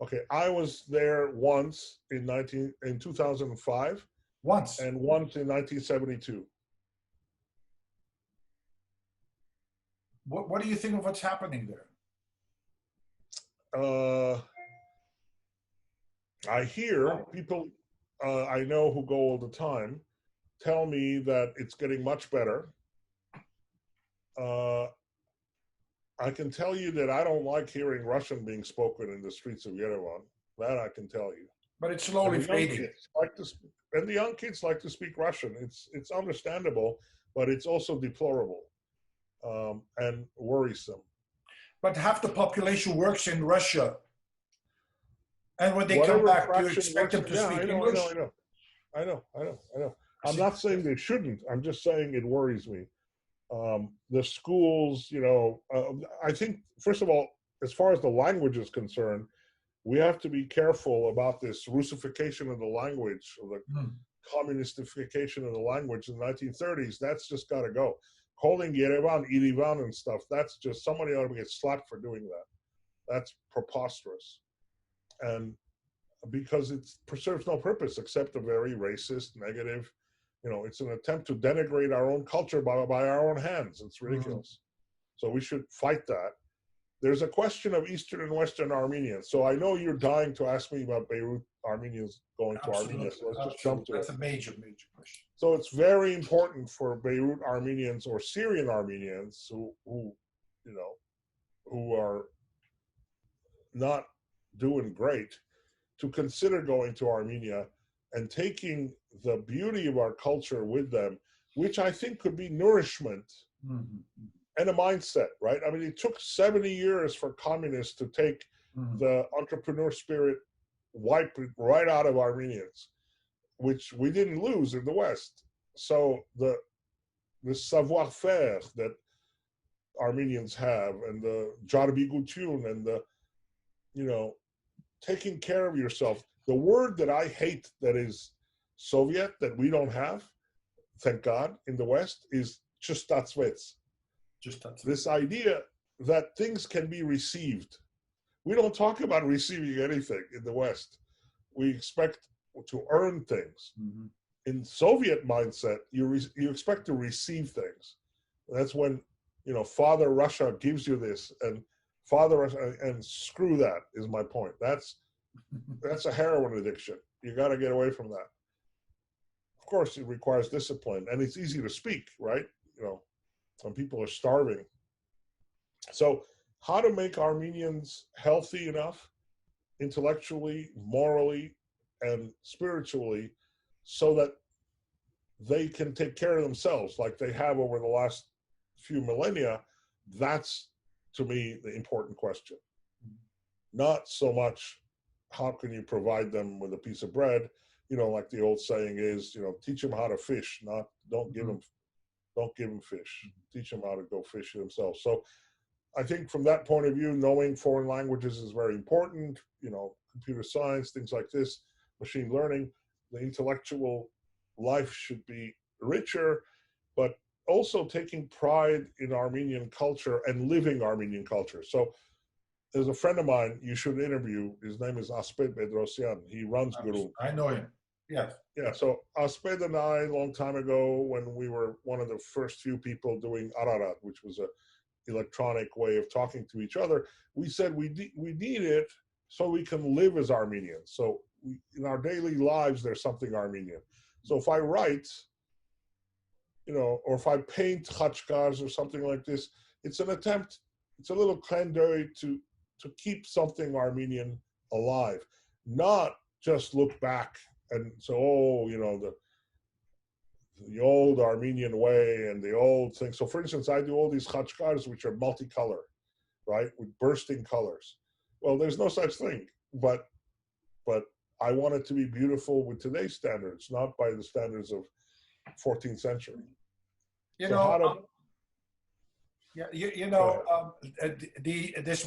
Okay, I was there once in 2005. Once? And once in 1972. What do you think of what's happening there? I hear people I know who go all the time tell me that it's getting much better. I can tell you that I don't like hearing Russian being spoken in the streets of Yerevan. That I can tell you. But it's slowly fading. And the young kids like to speak Russian. It's understandable, but it's also deplorable and worrisome. But half the population works in Russia. And when they come back, do you expect them to speak English? I know. I'm not saying they shouldn't. I'm just saying it worries me. The schools, I think, first of all, as far as the language is concerned, we have to be careful about this Russification of the language, or the communistification of the language in the 1930s. That's just got to go. Calling Yerevan, Irivan and stuff, that's just, somebody ought to get slapped for doing that. That's preposterous. And because it serves no purpose except a very racist, negative, it's an attempt to denigrate our own culture by our own hands. It's ridiculous. So we should fight that. There's a question of Eastern and Western Armenians. So I know you're dying to ask me about Beirut Armenians going to Armenia. So let's just jump to it. That's a major question. So it's very important for Beirut Armenians or Syrian Armenians who are not doing great to consider going to Armenia and taking the beauty of our culture with them, which I think could be nourishment and a mindset, right? I mean, it took 70 years for communists to take the entrepreneur spirit, wipe it right out of Armenians, which we didn't lose in the West. So the savoir-faire that Armenians have, and the jarbigutun, and the, taking care of yourself. The word that I hate that is Soviet, that we don't have, thank God, in the West, is chustatsvets. This idea that things can be received. We don't talk about receiving anything in the West. We expect to earn things. In Soviet mindset, you expect to receive things. That's when, Father Russia gives you this, and Father Russia, and screw that is my point. That's a heroin addiction. You got to get away from that. Of course, it requires discipline, and it's easy to speak, right? When people are starving. So how to make Armenians healthy enough, intellectually, morally, and spiritually, so that they can take care of themselves like they have over the last few millennia, that's, to me, the important question. Not so much how can you provide them with a piece of bread, like the old saying is, teach them how to fish, don't give them fish. Teach them how to go fish themselves. So I think from that point of view, knowing foreign languages is very important, computer science, things like this, machine learning. The intellectual life should be richer, but also taking pride in Armenian culture and living Armenian culture. So there's a friend of mine you should interview. His name is Bedros Afeyan. He runs Groong. I know him. Yes. Yeah, so Asped and I, a long time ago, when we were one of the first few people doing Ararat, which was a electronic way of talking to each other, we said we need it so we can live as Armenians. So in our daily lives, there's something Armenian. So if I write, or if I paint khachkars or something like this, it's an attempt, it's a little clin d'oeil to keep something Armenian alive, not just look back and so, the old Armenian way and the old thing. So for instance, I do all these khachkars, which are multicolor, right? With bursting colors. Well, there's no such thing, but I want it to be beautiful with today's standards, not by the standards of 14th century. This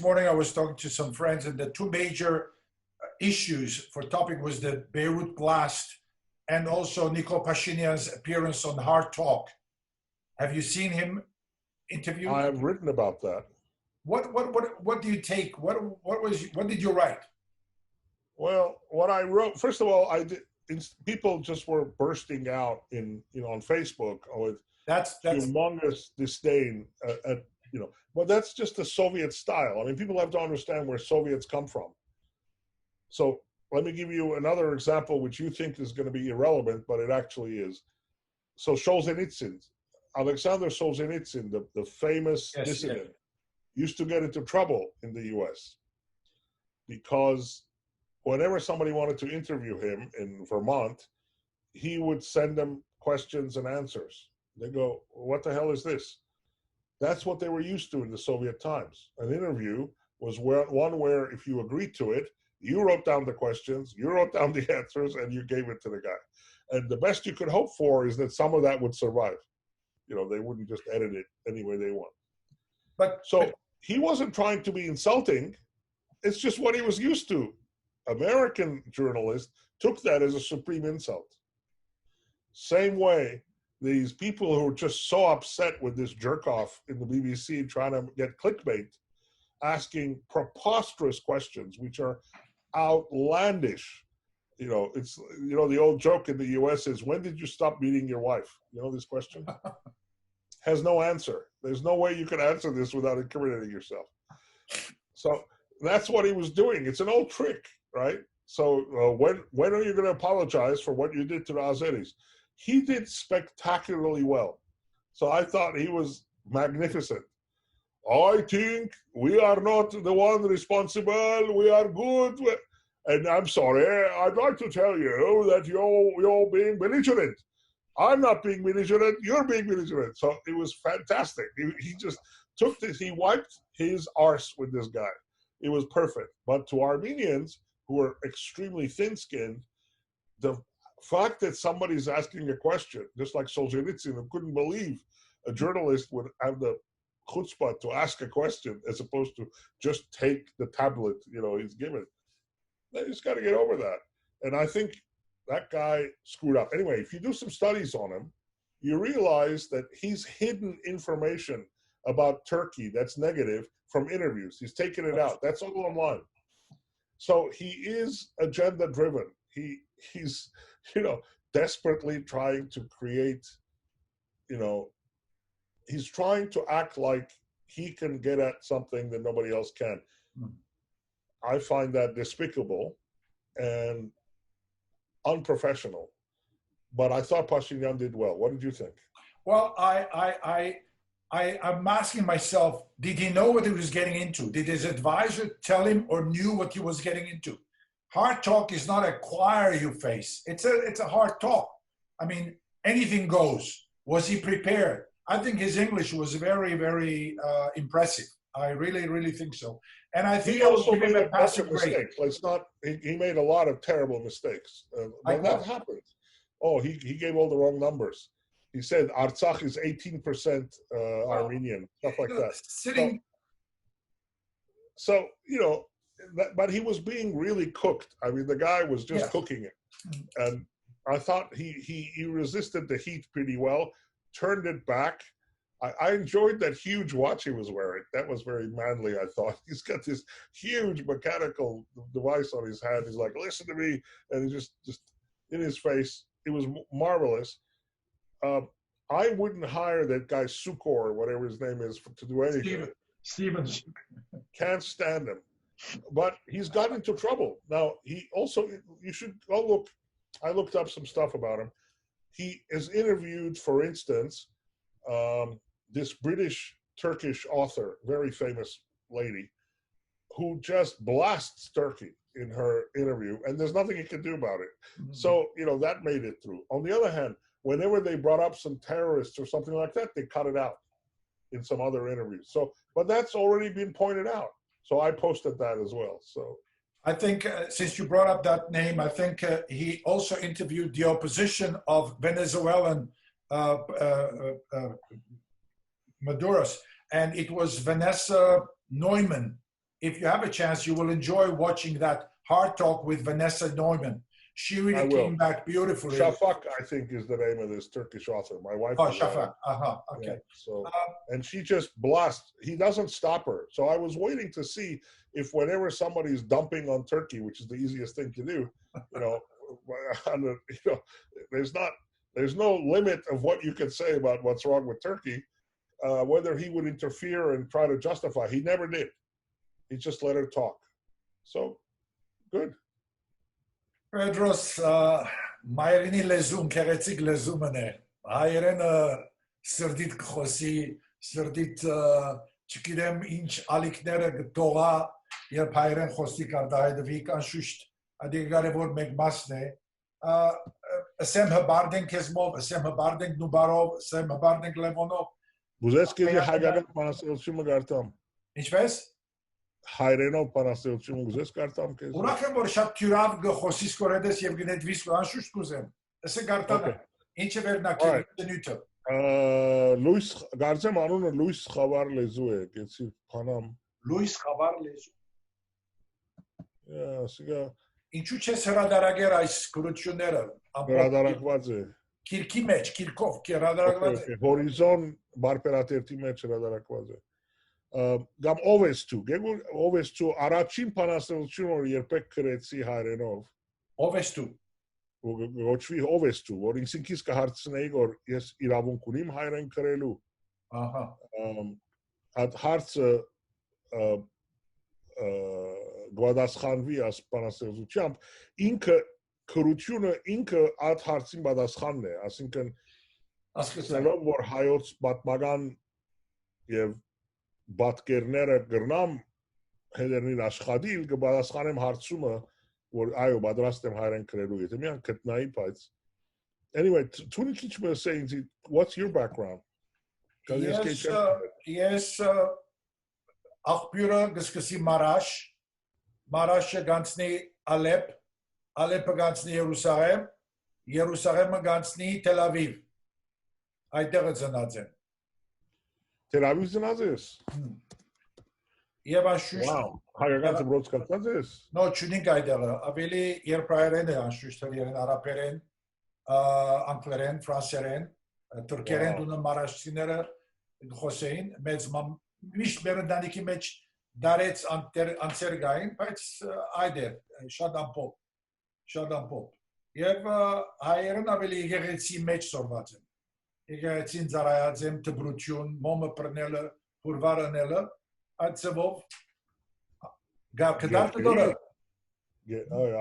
morning I was talking to some friends, and the two major issues for topic was the Beirut blast and also Nikol Pashinyan's appearance on Hard Talk. Have you seen him interviewed? I've written about that. What do you take? What did you write? Well, what I wrote, first of all, people just were bursting out on Facebook with that's humongous disdain but that's just the Soviet style. I mean, people have to understand where Soviets come from. So let me give you another example, which you think is going to be irrelevant, but it actually is. So Solzhenitsyn, Alexander Solzhenitsyn, the famous dissident, used to get into trouble in the US because whenever somebody wanted to interview him in Vermont, he would send them questions and answers. They go, what the hell is this? That's what they were used to in the Soviet times. An interview was one where if you agreed to it, you wrote down the questions, you wrote down the answers, and you gave it to the guy. And the best you could hope for is that some of that would survive. They wouldn't just edit it any way they want. But he wasn't trying to be insulting. It's just what he was used to. American journalists took that as a supreme insult. Same way, these people who are just so upset with this jerk-off in the BBC trying to get clickbait, asking preposterous questions, which are outlandish. it's, the old joke in the US is, when did you stop beating your wife? This question has no answer. There's no way you can answer this without incriminating yourself. So that's what he was doing. It's an old trick, right? So when are you going to apologize for what you did to the Azeris? He did spectacularly well. So I thought he was magnificent. I think we are not the one responsible. We are good. And I'm sorry, I'd like to tell you that you're being belligerent. I'm not being belligerent. You're being belligerent. So it was fantastic. He just took this. He wiped his arse with this guy. It was perfect. But to Armenians, who are extremely thin-skinned, the fact that somebody's asking a question, just like Solzhenitsyn, who couldn't believe a journalist would have the chutzpah to ask a question as opposed to just take the tablet, he's given. They just got to get over that. And I think that guy screwed up. Anyway, if you do some studies on him, you realize that he's hidden information about Turkey that's negative from interviews. He's taken it out. That's all online. So he is agenda-driven. He's desperately trying to create, he's trying to act like he can get at something that nobody else can. I find that despicable and unprofessional. But I thought Pashinyan did well. What did you think? Well, I'm asking myself, did he know what he was getting into? Did his advisor tell him or knew what he was getting into? Hard talk is not a choir you face. It's a hard talk. I mean, anything goes. Was he prepared? I think his English was very, very impressive. I really, really think so. And I think he also made a bunch passing of grade. mistakes. It's not. He made a lot of terrible mistakes. But that happens. Oh, he gave all the wrong numbers. He said Artsakh is 18% Armenian, stuff like that. So but he was being really cooked. I mean, the guy was just cooking it, and I thought he resisted the heat pretty well, turned it back. I enjoyed that huge watch he was wearing. That was very manly, I thought. He's got this huge mechanical device on his hand. He's like, listen to me. And he just in his face. It was marvelous. I wouldn't hire that guy Sukor, or whatever his name is, to do anything. Steven. Can't stand him. But he's got into trouble. Now, he also, you should go look. I looked up some stuff about him. He is interviewed, for instance, this British-Turkish author, very famous lady, who just blasts Turkey in her interview, and there's nothing he can do about it. Mm-hmm. So, that made it through. On the other hand, whenever they brought up some terrorists or something like that, they cut it out in some other interviews. So, but that's already been pointed out. So I posted that as well. So I think since you brought up that name, I think he also interviewed the opposition of Venezuelan Maduros, and it was Vanessa Neumann. If you have a chance, you will enjoy watching that hard talk with Vanessa Neumann. She really came back beautifully. Shafak, I think, is the name of this Turkish author. My wife. Oh, Shafak. Okay. Yeah, so, and she just blasts. He doesn't stop her. So I was waiting to see if whenever somebody's dumping on Turkey, which is the easiest thing to do, there's no limit of what you can say about what's wrong with Turkey, whether he would interfere and try to justify. He never did. He just let her talk. So, good. Bedros, Մայրենի լեզուն, քեղեցիկ լեզումն է։ Հայերենը սրդիտ կխոսի, սրդիտ չգիտեմ ինչ ալիքները գտողա, երբ հայերեն խոսի կարտահայտվի, անշուշտ այդ կարևոր մեկ մասն է։ Ասեմ հբարդենք քեզմով, ասեմ հբարդենք նուբարով, ասեմ հբարդենք լևոնով։ Ուզես կեզի հայկական բանաստեղծությունը գարտամ։ Ինչպես։ Հայրենով բանաստեղծություն ուզես կարտամ քեզ։ Ուրախ եմ, որ շատ թյուրավ գխոսիս կորեդես եւ գնետվիս անշուշտ կուզեմ։ Ասե գարտանը։ Ինչ է վերնակի նյութը։ Լուիս գարձեմ անունը Լուիս Խավար լեզու է, գեցի փանամ։ Լուիս Խավար լեզու։ Սիգա։ Ինչու՞ չես հրադարագեր այս գրությունները։ Հրադարակված է։ Քիրքի մեջ, քիրքով հրադարակված է։ Հորիզոն բարբերատերտի մեջ հրադարակված է։ Կամ ով ես դու առաջին բանաստեղծությունը որ երբեք գրեցի հայերենով Ovestու։ Գոչվի Ovestու, որ ինքսինքիս կհարցնեի, որ ես իրավունք ունիմ հայերեն կրելու։ Ահա։ Այդ հարցը գոդասխանվի ասպանասեզությամբ, ինքը քրությունը ինքը այդ հարցին պատասխանն է, ասինքն ասկսելով որ հայոց պատմական եւ պատկերները գրնամ հերերին աշխատիլ կպատասխանեմ հարցումը որ այո պատրաստ եմ հայերեն գրելու եթե միան գտնայի բայց anyway tune քիչ մը saying what's your background Ես աղբյուրը գսկսի Մարաշը գանցնի Ալեպը գանցնի Երուսաղեմ Երուսաղեմը գանցնի Թել Ավիվ այդտեղը ծնած եմ Tel Aviv ծնած ես Եվ անշուշտ հայկական դպրոց կացած ես No չունենք այդտեղը ավելի երբայրեն է անշուշտ երեն արաբերեն անգլերեն ֆրանսերեն թուրքերեն դունը մարաշցիները խոսեին մեծ միշտ բերնդանիքի մեջ դարեց անցեր գային բայց այդեր շատ ամփոփ եւ հայերեն ավելի եկեղեցի մեջ սորված են եկեղեցին ծառայած եմ դպրություն մոմը բռնելը փուրվարանելը այդ ծովով գարկդարտը դորը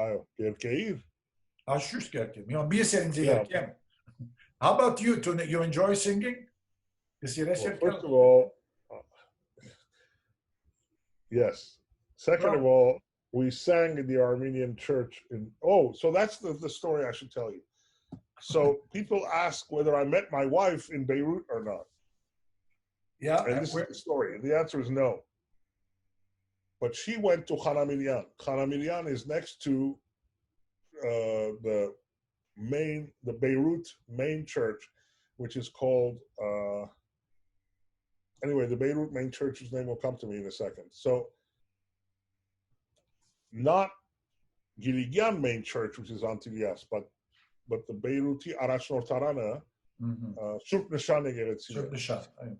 այո երկեիր Ashüsh gerçekten. You know, bir senince yerken. How about you? You enjoy singing? First of all, yes. Second of all, we sang in the Armenian church. So that's the story I should tell you. So people ask whether I met my wife in Beirut or not. Yeah. And this is the story. And the answer is no. But she went to Khanamirian. Khanamirian is next to the Beirut main church, which is called anyway, the Beirut main church's name will come to me in a second. So not Giligian main church, which is Antilias, but the Beiruti Arashnor Tarana, Shuk Nishan.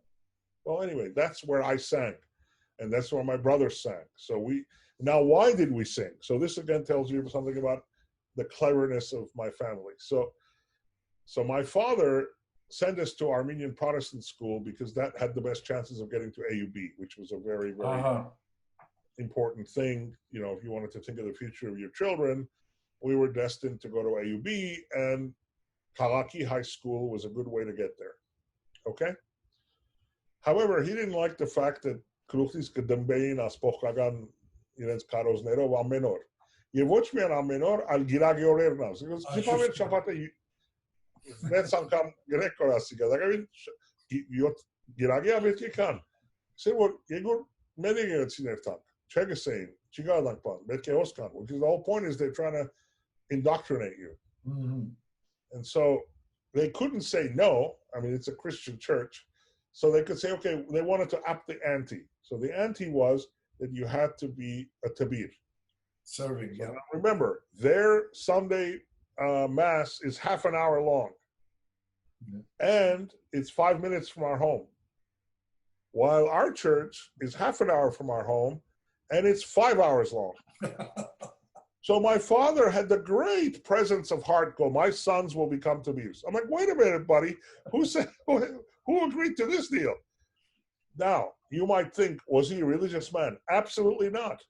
Well, anyway, that's where I sang, and that's where my brother sang. So now why did we sing? So this again tells you something about the cleverness of my family. So my father sent us to Armenian Protestant school because that had the best chances of getting to AUB, which was a very, very important thing. You know, if you wanted to think of the future of your children, we were destined to go to AUB, and Kalaki High School was a good way to get there. Okay? However, he didn't like the fact that Kruchtis Kedembein Aspochagan Irens Karosnerov Amenor. Եվ ոչ միայն ամենօր, այլ գիրագի օրերն ա։ Սիպամեր շաբաթը մեծ անգամ գրեք կորասի գա։ Դակավին գիրագի ավետի կան։ Սեր որ եգուր մերի գերեցիներ տան։ Չեգը սեին, չիգա դանք բան, պետք է հոս կան։ Because the whole point is they're trying to indoctrinate you. And so they couldn't say no. I mean, it's a Christian church. So they could say, okay, they wanted to up the ante. So the ante was that you had to be a tabir. Serving, yeah. Remember, their Sunday mass is half an hour long, and it's 5 minutes from our home. While our church is half an hour from our home, and it's 5 hours long. So my father had the great presence of heart. Go, my sons will become tabirs. I'm like, wait a minute, buddy. Who agreed to this deal? Now you might think, was he a religious man? Absolutely not.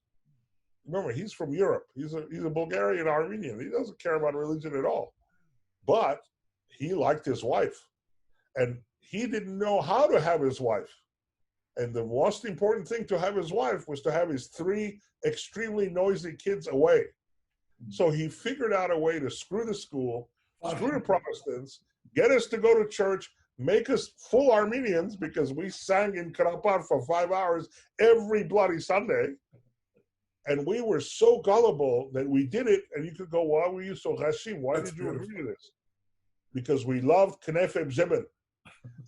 Remember, he's from Europe. He's a Bulgarian Armenian. He doesn't care about religion at all. But he liked his wife. And he didn't know how to have his wife. And the most important thing to have his wife was to have his 3 extremely noisy kids away. So he figured out a way to screw the school, screw the Protestants, get us to go to church, make us full Armenians because we sang in Karapar for 5 hours every bloody Sunday. And we were so gullible that we did it, and you could go, why were you so Hashim? Why did you agree to this? Because we loved Knefe B'Zibin.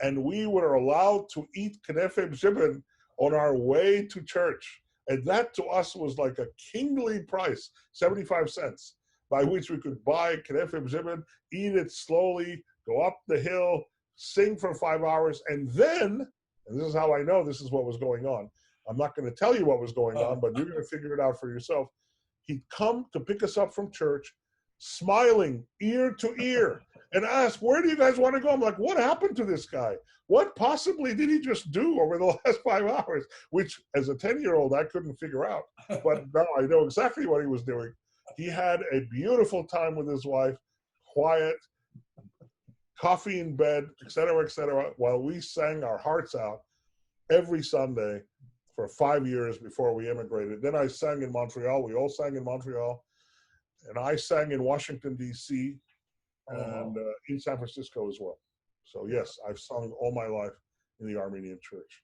And we were allowed to eat Knefe B'Zibin on our way to church. And that to us was like a kingly price, 75 cents, by which we could buy Knefe B'Zibin, eat it slowly, go up the hill, sing for 5 hours, and then, and this is how I know this is what was going on, I'm not going to tell you what was going on, but you're going to figure it out for yourself. He'd come to pick us up from church, smiling ear to ear, and ask, where do you guys want to go? I'm like, what happened to this guy? What possibly did he just do over the last 5 hours? Which, as a 10-year-old, I couldn't figure out. But now I know exactly what he was doing. He had a beautiful time with his wife, quiet, coffee in bed, etc., while we sang our hearts out every Sunday for 5 years before we immigrated. Then I sang in Montreal. We all sang in Montreal. And I sang in Washington, D.C., and in San Francisco as well. So yes, I've sung all my life in the Armenian church.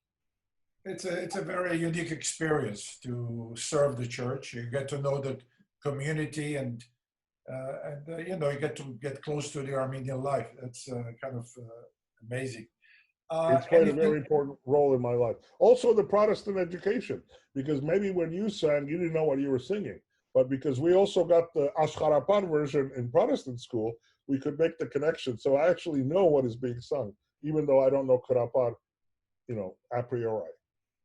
It's a very unique experience to serve the church. You get to know the community, and you know, you get to get close to the Armenian life. That's kind of amazing. It's played a very important role in my life. Also, the Protestant education, because maybe when you sang, you didn't know what you were singing. But because we also got the Ashkarapan version in Protestant school, we could make the connection. So I actually know what is being sung, even though I don't know Karapan, you know, a priori.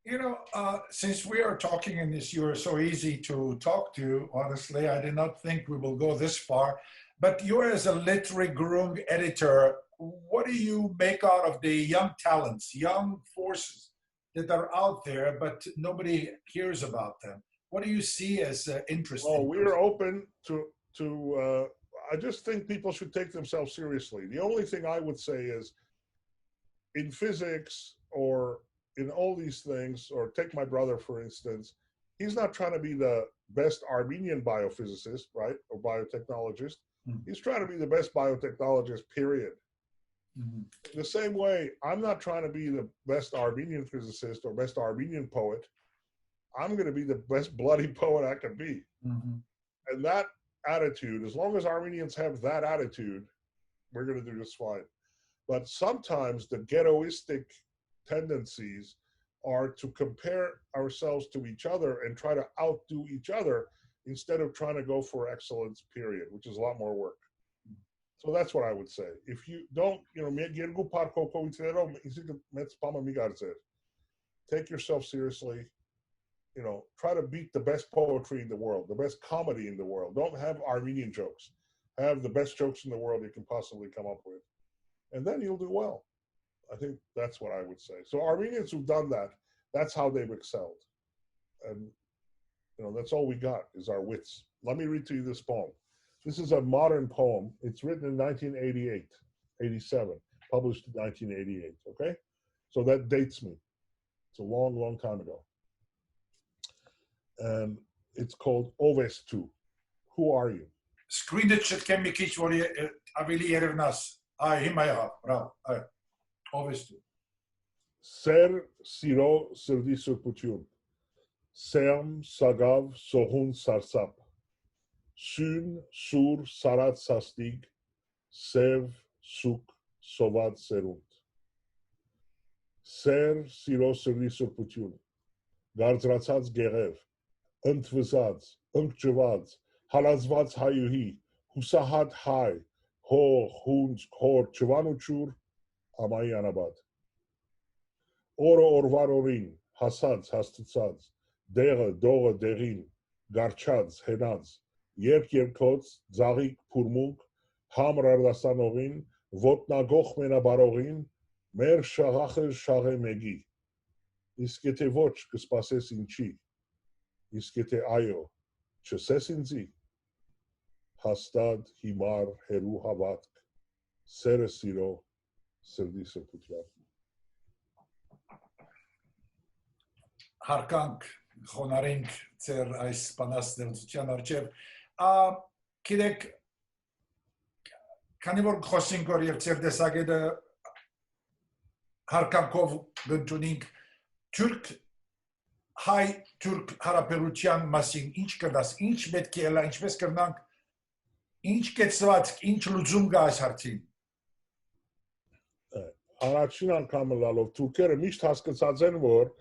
You know, since we are talking in this, you are so easy to talk to, honestly, I did not think we will go this far. But you as a literary Groong editor, what do you make out of the young talents, young forces that are out there, but nobody hears about them? What do you see as interesting? Well, we're open to I just think people should take themselves seriously. The only thing I would say is, in physics or in all these things, or take my brother, for instance, he's not trying to be the best Armenian biophysicist, right, or biotechnologist. Mm-hmm. He's trying to be the best biotechnologist, period. Mm-hmm. In the same way, I'm not trying to be the best Armenian physicist or best Armenian poet. I'm going to be the best bloody poet I can be. Mm-hmm. And that attitude, as long as Armenians have that attitude, we're going to do just fine. But sometimes the ghettoistic tendencies are to compare ourselves to each other and try to outdo each other instead of trying to go for excellence, period, which is a lot more work. So that's what I would say. If you don't, you know, take yourself seriously. You know, try to beat the best poetry in the world, the best comedy in the world. Don't have Armenian jokes. Have the best jokes in the world you can possibly come up with. And then you'll do well. I think that's what I would say. So Armenians who've done that, that's how they've excelled. And, you know, that's all we got is our wits. Let me read to you this poem. This is a modern poem. It's written in 1988, 87, published in 1988, okay? So that dates me. It's a long, long time ago. And it's called Ovestu. Who are you? Screen it can be kids for Avili Erevnas. Himaya, bravo. Ovestu. Ser Siro Sirdi Surputun. Sem Sagav Sohun Sarsap. Sun Sur Sarat Sastig. Sev Suk Sovad Serunt. Ser Siro Sirdi Surputun. Garzratsats Gerev. Ընթվզած, ընկճված, հալածված հայուհի, հուսահատ հայ, հող, հունձ, հոր, չվան ու չուր, ամայի անաբադ։ Օրը օրվար օրին, հասած, հաստծած, դեղը, դողը, դեղին, գարչած, հենած, երկ երկոց, ձաղիկ, փուրմունք, համր արդասանողին, ոտնագող մենաբարողին, մեր շաղախը շաղե մեգի, իսկ եթե ոչ կսպասես ինչի, իսկ եթե այո, չսես ինձի, հաստատ, հիմար, հերու հավատք, սերը սիրո, սրդի սրտության։ Հարկանք, խոնարենք ծեր այս պանաս դեղծության արջև, կիրեք, քանի որ խոսինք որ և ծեր դեսագետը հարկանքով գնտունինք թուրք հայ թուրք հարաբերության մասին ինչ կդաս, ինչ պետք է ելա, ինչպես կրնանք, ինչ կեցված, ինչ լուծում գա այս հարցին։ Առաջին անգամ լալով թուրքերը միշտ հասկացած են, որ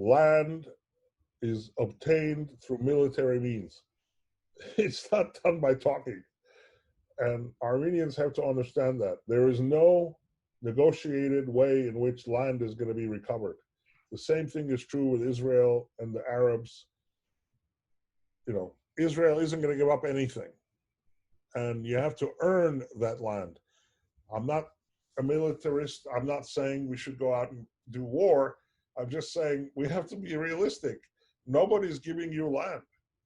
land is obtained through military means. It's not done by talking. And Armenians have to understand that. There is no negotiated way in which land is going to be recovered. The same thing is true with Israel and the Arabs. You know, Israel isn't going to give up anything. And you have to earn that land. I'm not a militarist. I'm not saying we should go out and do war. I'm just saying we have to be realistic. Nobody's giving you land.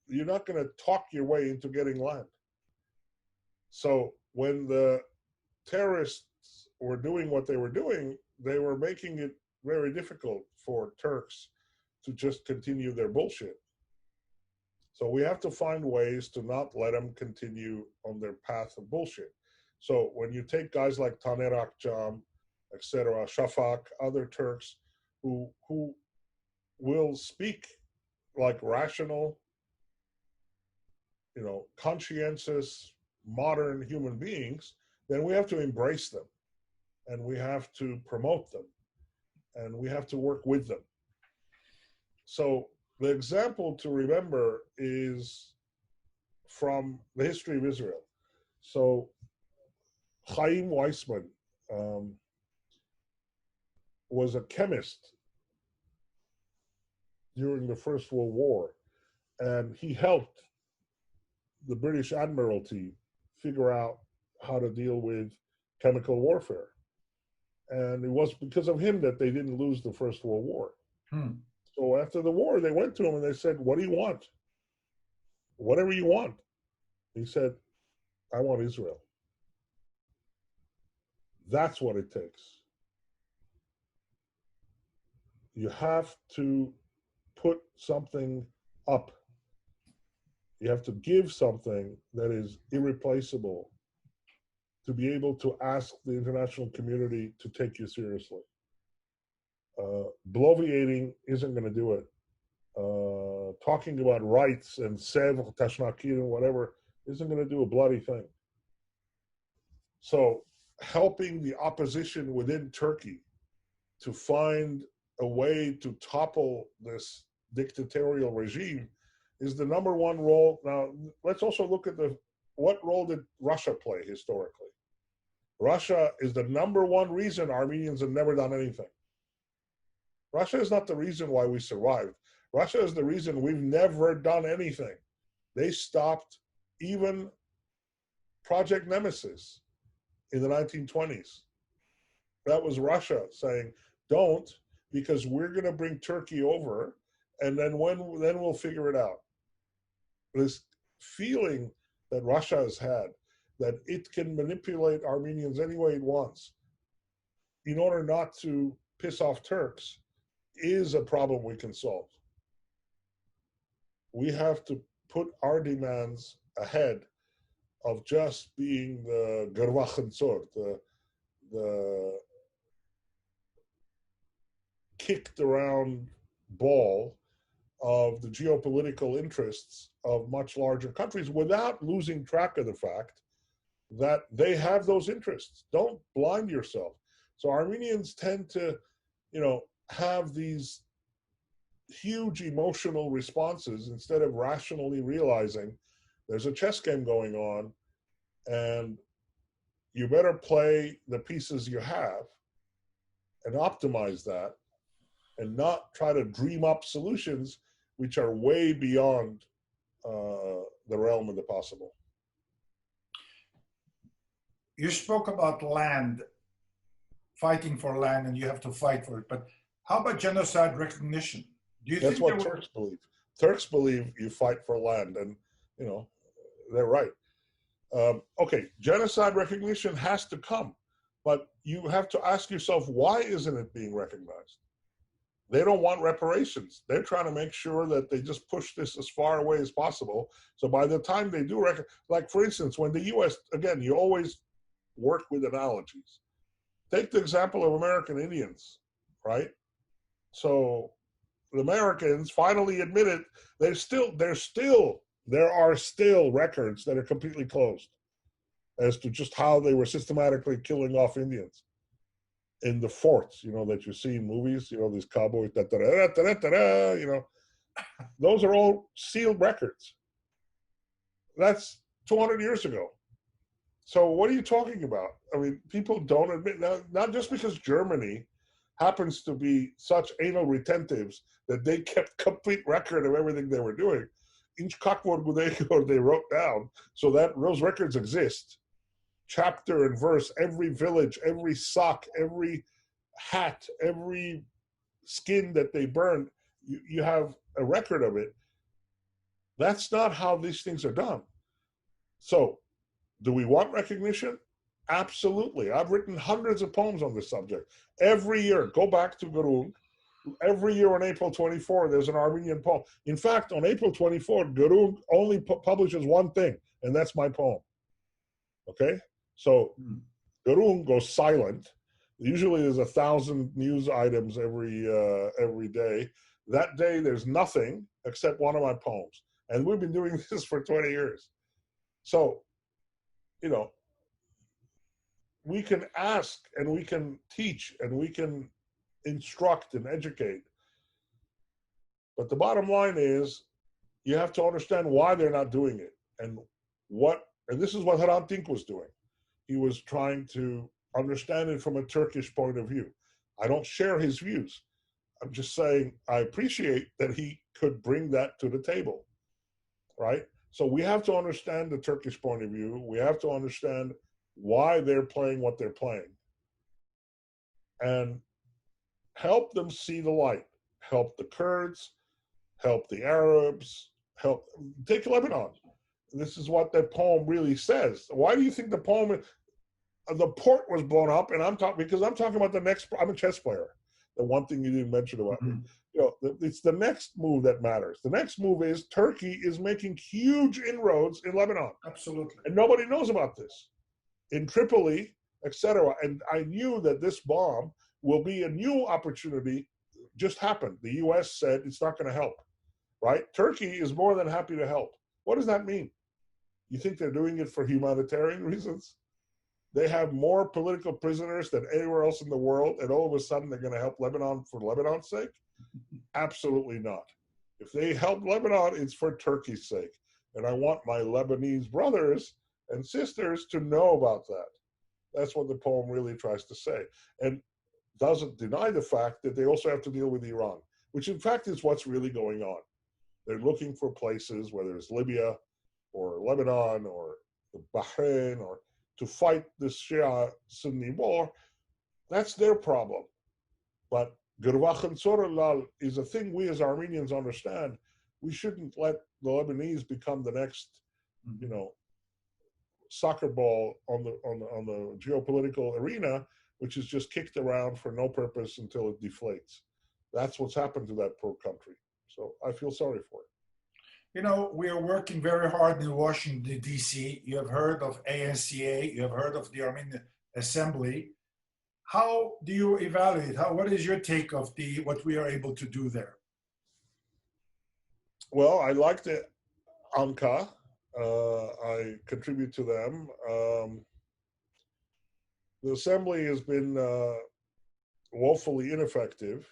You're not going to talk your way into getting land. So when the terrorists were doing what they were doing, they were making it very difficult for Turks to just continue their bullshit. So we have to find ways to not let them continue on their path of bullshit. So when you take guys like Taner Akçam, etc., Shafak, other Turks who will speak like rational, conscientious, modern human beings, then we have to embrace them, and we have to promote them, and we have to work with them. So the example to remember is from the history of Israel. So Chaim Weizmann was a chemist during the First World War, and he helped the British Admiralty figure out how to deal with chemical warfare. And it was because of him that they didn't lose the First World War. So after the war, they went to him and they said, "What do you want?" "Whatever you want." He said, "I want Israel." That's what it takes. You have to put something up. You have to give something that is irreplaceable to be able to ask the international community to take you seriously. Bloviating isn't going to do it. Talking about rights and sev, tashnakir, and whatever isn't going to do a bloody thing. So helping the opposition within Turkey to find a way to topple this dictatorial regime is the number one role. Now, let's also look at what role did Russia play historically? Russia is the number one reason Armenians have never done anything. Russia is not the reason why we survived. Russia is the reason we've never done anything. They stopped even Project Nemesis in the 1920s. That was Russia saying, "Don't, because we're going to bring Turkey over, and then we'll figure it out." This feeling that Russia has had that it can manipulate Armenians any way it wants in order not to piss off Turks is a problem we can solve. We have to put our demands ahead of just being the garvachentzor, the kicked around ball of the geopolitical interests of much larger countries without losing track of the fact that they have those interests. Don't blind yourself. So Armenians tend to, have these huge emotional responses instead of rationally realizing there's a chess game going on and you better play the pieces you have and optimize that and not try to dream up solutions which are way beyond the realm of the possible. You spoke about land, fighting for land, and you have to fight for it. But how about genocide recognition? Do you That's think what Turks believe. Turks believe you fight for land, and they're right. Okay, genocide recognition has to come, but you have to ask yourself, why isn't it being recognized? They don't want reparations. They're trying to make sure that they just push this as far away as possible. So by the time they do, like for instance, when the U.S., again, you always work with analogies. Take the example of American Indians, right? So the Americans finally admitted there are still records that are completely closed as to just how they were systematically killing off Indians in the forts, that you see in movies, these cowboys, those are all sealed records. That's 200 years ago. So what are you talking about? I mean, people don't admit, now, not just because Germany happens to be such anal retentives that they kept complete record of everything they were doing. each they wrote down, so that those records exist. Chapter and verse, every village, every sock, every hat, every skin that they burned, you have a record of it. That's not how these things are done. So, do we want recognition? Absolutely. I've written hundreds of poems on this subject. Every year, go back to Groong. Every year on April 24, there's an Armenian poem. In fact, on April 24, Groong only publishes one thing, and that's my poem. Okay? So, Groong goes silent. Usually there's 1,000 news items every day. That day, there's nothing except one of my poems. And we've been doing this for 20 years. So, you know, we can ask and we can teach and we can instruct and educate. But the bottom line is you have to understand why they're not doing it and this is what Hrant Dink was doing. He was trying to understand it from a Turkish point of view. I don't share his views. I'm just saying I appreciate that he could bring that to the table, right? So we have to understand the Turkish point of view. We have to understand why they're playing what they're playing and help them see the light. Help the Kurds, help the Arabs, take Lebanon. This is what that poem really says. Why do you think the poem, the port was blown up? And I'm talking about the next, I'm a chess player. The one thing you didn't mention about me. You know, it's the next move that matters. The next move is Turkey is making huge inroads in Lebanon. Absolutely. And nobody knows about this. In Tripoli, etc. And I knew that this bomb will be a new opportunity. Just happened. The U.S. said it's not going to help, right? Turkey is more than happy to help. What does that mean? You think they're doing it for humanitarian reasons? They have more political prisoners than anywhere else in the world, and all of a sudden they're going to help Lebanon for Lebanon's sake? Absolutely not. If they help Lebanon, it's for Turkey's sake. And I want my Lebanese brothers and sisters to know about that. That's what the poem really tries to say. And doesn't deny the fact that they also have to deal with Iran, which in fact is what's really going on. They're looking for places, whether it's Libya or Lebanon or the Bahrain, or to fight the Shia-Sunni war. That's their problem. But Gerwach Sorelal is a thing we as Armenians understand. We shouldn't let the Lebanese become the next, you know, soccer ball on the geopolitical arena, which is just kicked around for no purpose until it deflates. That's what's happened to that poor country. So I feel sorry for it. You know, we are working very hard in Washington, D.C. You have heard of ANCA. You have heard of the Armenian Assembly. How do you evaluate? What is your take of what we are able to do there? Well, I like the ANCA. I contribute to them. The assembly has been woefully ineffective.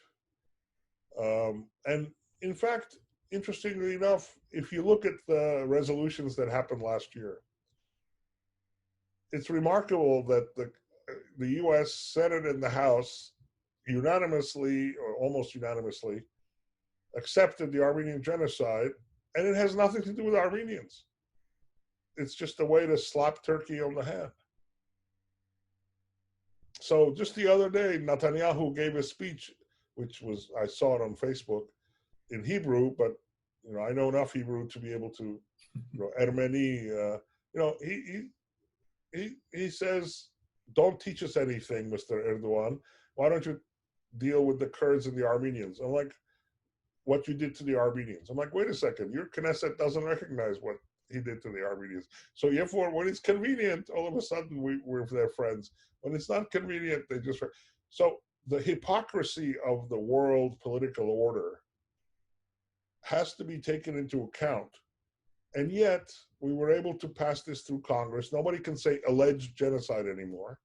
And in fact, interestingly enough, if you look at the resolutions that happened last year, it's remarkable that the U.S. Senate and the House unanimously, or almost unanimously, accepted the Armenian genocide, and it has nothing to do with Armenians. It's just a way to slap Turkey on the hand. So just the other day, Netanyahu gave a speech, which was, I saw it on Facebook in Hebrew, but you know, I know enough Hebrew to be able to, you know, Armeni, you know, he says, don't teach us anything, Mr. Erdogan. Why don't you deal with the Kurds and the Armenians? I'm like, what you did to the Armenians. I'm like, wait a second, your Knesset doesn't recognize what he did to the Armenians. So therefore, when it's convenient, all of a sudden we're their friends. When it's not convenient, they just... So the hypocrisy of the world political order has to be taken into account. And yet, we were able to pass this through Congress. Nobody can say alleged genocide anymore,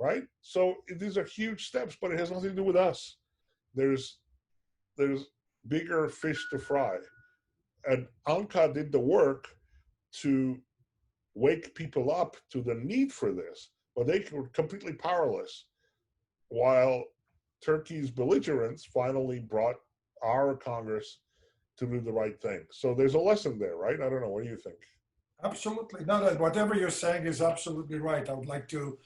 right? So these are huge steps, but it has nothing to do with us. There's bigger fish to fry. And ANCA did the work to wake people up to the need for this, but they were completely powerless. While Turkey's belligerents finally brought our Congress to do the right thing. So there's a lesson there, right? I don't know. What do you think? Absolutely. No, no, whatever you're saying is absolutely right. I would like to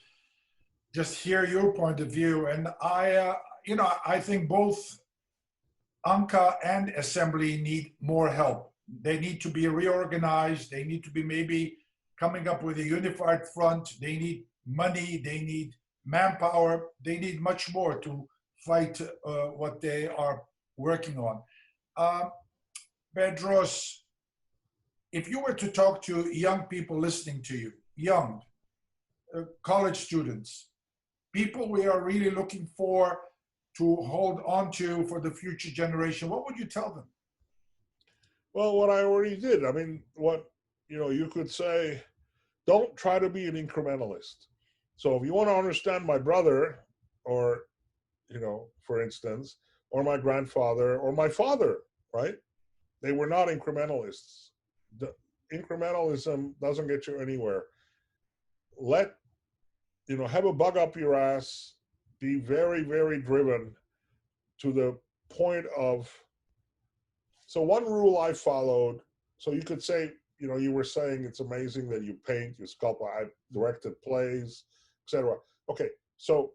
just hear your point of view. And I think both ANCA and Assembly need more help. They need to be reorganized. They need to be maybe coming up with a unified front. They need money. They need manpower. They need much more to fight what they are working on. Bedros, if you were to talk to young people listening to you, young college students, people we are really looking for to hold on to for the future generation, what would you tell them? Well, what I already did. I mean, you could say, don't try to be an incrementalist. So if you want to understand my brother, or, for instance, or my grandfather or my father, right? They were not incrementalists. The incrementalism doesn't get you anywhere. Have a bug up your ass, be very, very driven to the point of, so one rule I followed, so you could say, you were saying it's amazing that you paint, you sculpt, I directed plays, etc. Okay, so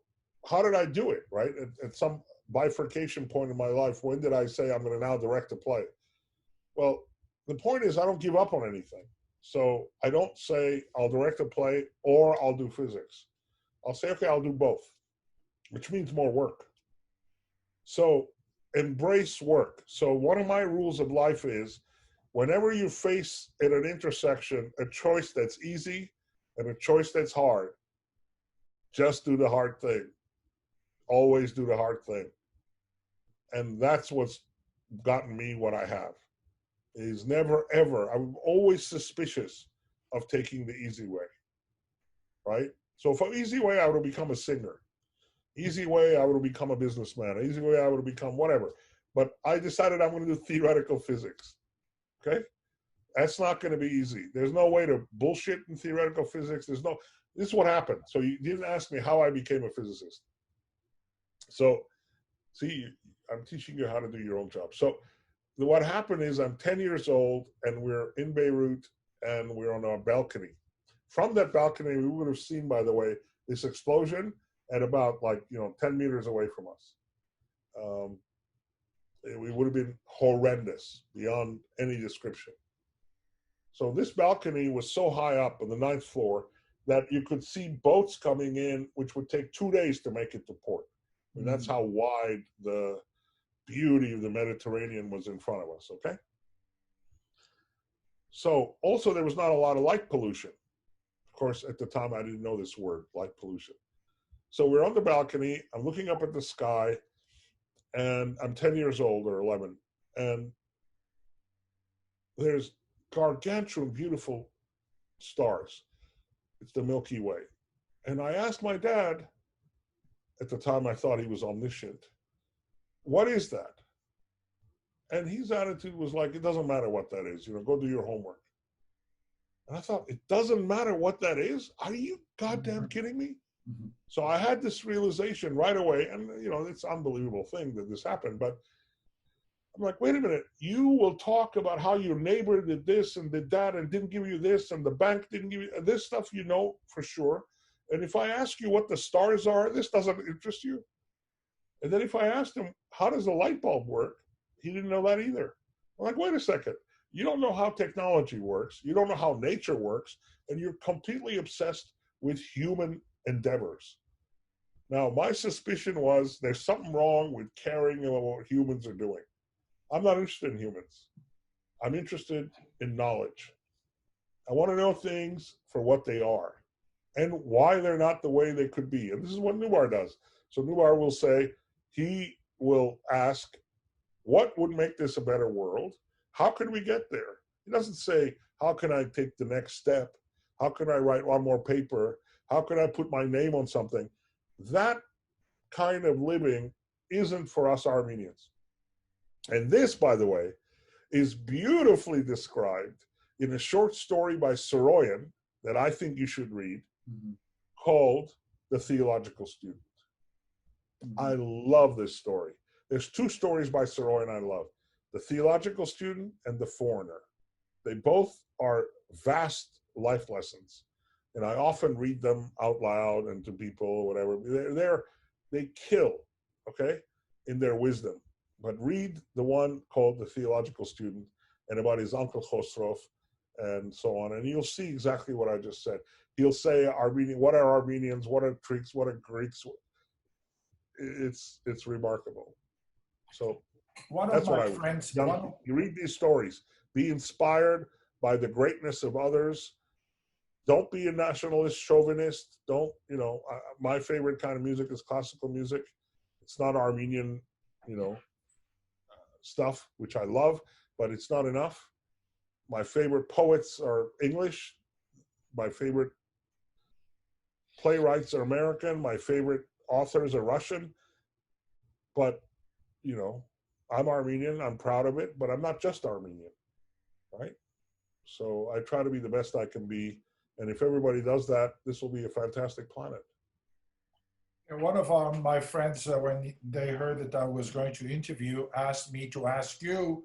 how did I do it, right? At some bifurcation point in my life, when did I say I'm going to now direct a play? Well, the point is I don't give up on anything. So I don't say I'll direct a play or I'll do physics. I'll say, okay, I'll do both, which means more work. So embrace work. So one of my rules of life is, whenever you face at an intersection a choice that's easy and a choice that's hard, just do the hard thing. Always do the hard thing. And that's what's gotten me what I have. Is never, ever, I'm always suspicious of taking the easy way, right? So for easy way, I would have become a singer. Easy way, I would have become a businessman. Easy way, I would have become whatever. But I decided I'm going to do theoretical physics, okay? That's not going to be easy. There's no way to bullshit in theoretical physics. This is what happened. So you didn't ask me how I became a physicist. So, see, I'm teaching you how to do your own job. So what happened is I'm 10 years old and we're in Beirut and we're on our balcony. From that balcony, we would have seen, by the way, this explosion at about 10 meters away from us. It would have been horrendous beyond any description. So this balcony was so high up on the 9th floor that you could see boats coming in, which would take 2 days to make it to port. I mean, that's how wide the beauty of the Mediterranean was in front of us, okay? So also there was not a lot of light pollution. Of course, at the time I didn't know this word, light pollution. So we're on the balcony, I'm looking up at the sky, and I'm 10 years old or 11, and there's gargantuan, beautiful stars. It's the Milky Way. And I asked my dad, at the time I thought he was omniscient, what is that? And his attitude was like, it doesn't matter what that is, go do your homework. And I thought, it doesn't matter what that is? Are you goddamn kidding me? Mm-hmm. So I had this realization right away, and it's an unbelievable thing that this happened, but I'm like, wait a minute, you will talk about how your neighbor did this and did that and didn't give you this and the bank didn't give you this stuff, for sure. And if I ask you what the stars are, this doesn't interest you. And then if I asked him, how does a light bulb work? He didn't know that either. I'm like, wait a second. You don't know how technology works. You don't know how nature works. And you're completely obsessed with human endeavors. Now, my suspicion was there's something wrong with caring about what humans are doing. I'm not interested in humans. I'm interested in knowledge. I want to know things for what they are and why they're not the way they could be. And this is what Nubar does. So Nubar will say, he will ask, what would make this a better world? How can we get there? He doesn't say, how can I take the next step? How can I write one more paper? How can I put my name on something? That kind of living isn't for us Armenians. And this, by the way, is beautifully described in a short story by Soroyan that I think you should read, called The Theological Student. I love this story. There's 2 stories by Soroyan I love. The Theological Student and The Foreigner. They both are vast life lessons. And I often read them out loud and to people or whatever. They kill, okay, in their wisdom. But read the one called The Theological Student and about his uncle Khosrow and so on, and you'll see exactly what I just said. He'll say, what are Armenians, what are Greeks, what are Greeks? It's remarkable. So that's what I would. You read these stories, be inspired by the greatness of others. Don't be a nationalist chauvinist. Don't, my favorite kind of music is classical music. It's not Armenian, stuff, which I love, but it's not enough. My favorite poets are English. My favorite playwrights are American. My favorite authors are Russian. But, I'm Armenian. I'm proud of it, but I'm not just Armenian, right? So I try to be the best I can be. And if everybody does that, this will be a fantastic planet. And one of my friends, when they heard that I was going to interview, asked me to ask you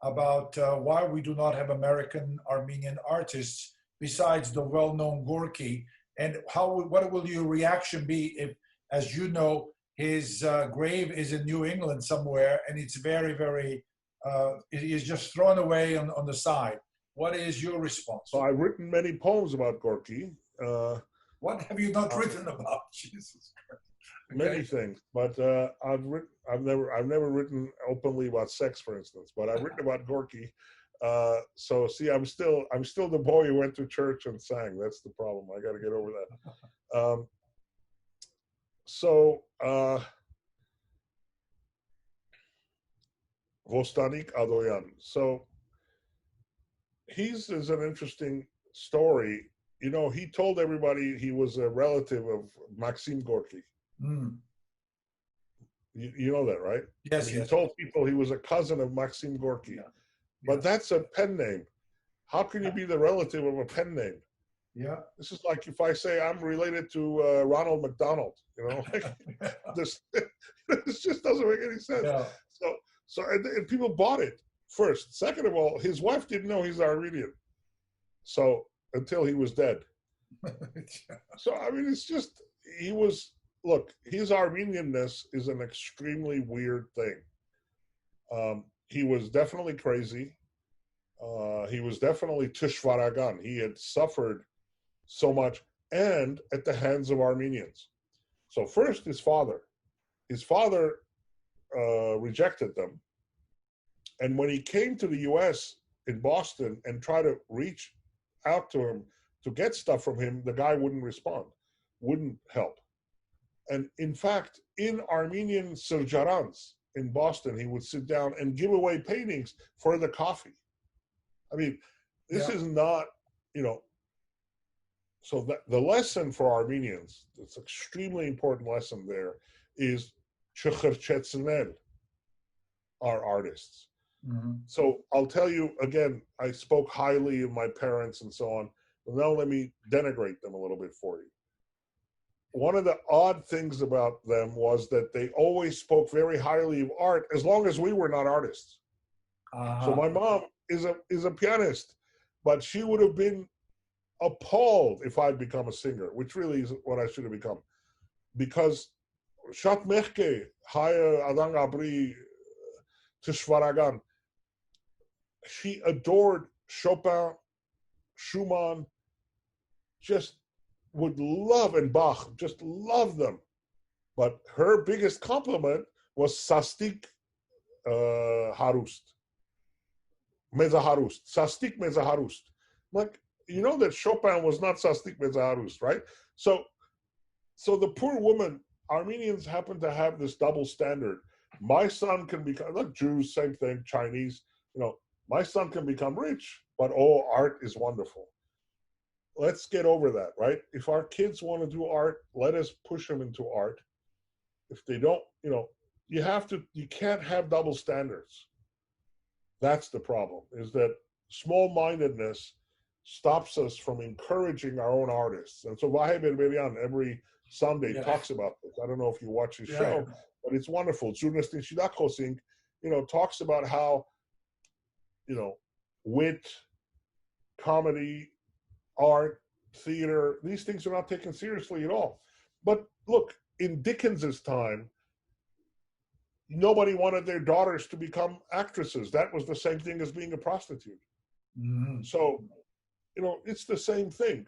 about why we do not have American Armenian artists besides the well-known Gorky, and what will your reaction be if, as you know, his grave is in New England somewhere, and it's very, very, it is just thrown away on the side. What is your response? So I've written many poems about Gorky. What have you not written about? Jesus Christ. Many things, but I've never written openly about sex, for instance. But I've written about Gorky. So see, I'm still the boy who went to church and sang. That's the problem. I got to get over that. Vostanik Adoyan. So his is an interesting story. He told everybody he was a relative of Maxim Gorky. Mm. You know that, right? Yes, He told people he was a cousin of Maxim Gorky. Yeah. But that's a pen name. How can you be the relative of a pen name? Yeah. This is like if I say I'm related to Ronald McDonald, this just doesn't make any sense. Yeah. So and people bought it first. Second of all, his wife didn't know he's Armenian. So until he was dead. So, it's just, look, his Armenianness is an extremely weird thing. He was definitely crazy. He was definitely Tishvaragan. He had suffered so much, and at the hands of Armenians. So first, his father rejected them. And when he came to the US in Boston and tried to reach out to him to get stuff from him, the guy wouldn't respond, wouldn't help. And in fact, in Armenian Sirjarans in Boston, he would sit down and give away paintings for the coffee. This is not, so the lesson for Armenians, it's extremely important lesson there, is Chukharchetznel, our artists. Mm-hmm. So I'll tell you again, I spoke highly of my parents and so on, but now let me denigrate them a little bit for you. One of the odd things about them was that they always spoke very highly of art as long as we were not artists. So my mom is a pianist, but she would have been appalled if I'd become a singer, which really is what I should have become. Because Shat Mechke, Haya Adang Abri Tishvaragan, she adored Chopin, Schumann, just would love, and Bach, just love them. But her biggest compliment was Sastik Harust. Mezaharust. Sastik Mezaharust. Like, you know that Chopin was not Sastik Mezaharust, right? So the poor woman, Armenians happen to have this double standard. My son can become, look, Jews, same thing, Chinese, my son can become rich, but art is wonderful. Let's get over that, right? If our kids want to do art, let us push them into art. If they don't, you can't have double standards. That's the problem, is that small-mindedness stops us from encouraging our own artists. And so Vahe Berberian every Sunday talks about this. I don't know if you watch his show, but it's wonderful. Zunastin Shidakosing, talks about how wit, comedy, art, theater, these things are not taken seriously at all. But look, in Dickens's time, nobody wanted their daughters to become actresses. That was the same thing as being a prostitute. Mm-hmm. So, it's the same thing.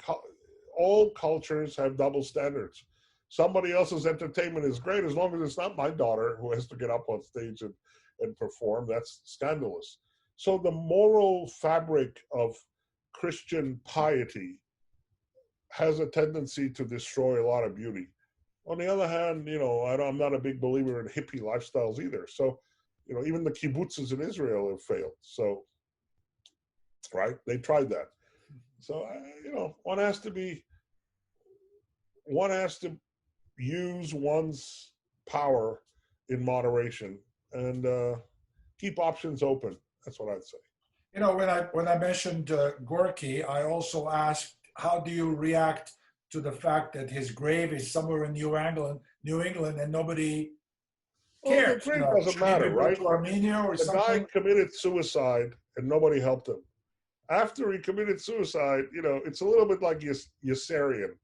All cultures have double standards. Somebody else's entertainment is great as long as it's not my daughter who has to get up on stage and perform. That's scandalous. So the moral fabric of Christian piety has a tendency to destroy a lot of beauty. On the other hand, I'm not a big believer in hippie lifestyles either. So, even the kibbutzes in Israel have failed. So, right? They tried that. So, one has to use one's power in moderation and keep options open. That's what I'd say. When I mentioned Gorky, I also asked, how do you react to the fact that his grave is somewhere in New England, and nobody cares? The grave doesn't matter, right? To Armenia or the something? guy committed suicide and nobody helped him. After he committed suicide, it's a little bit like Yossarian.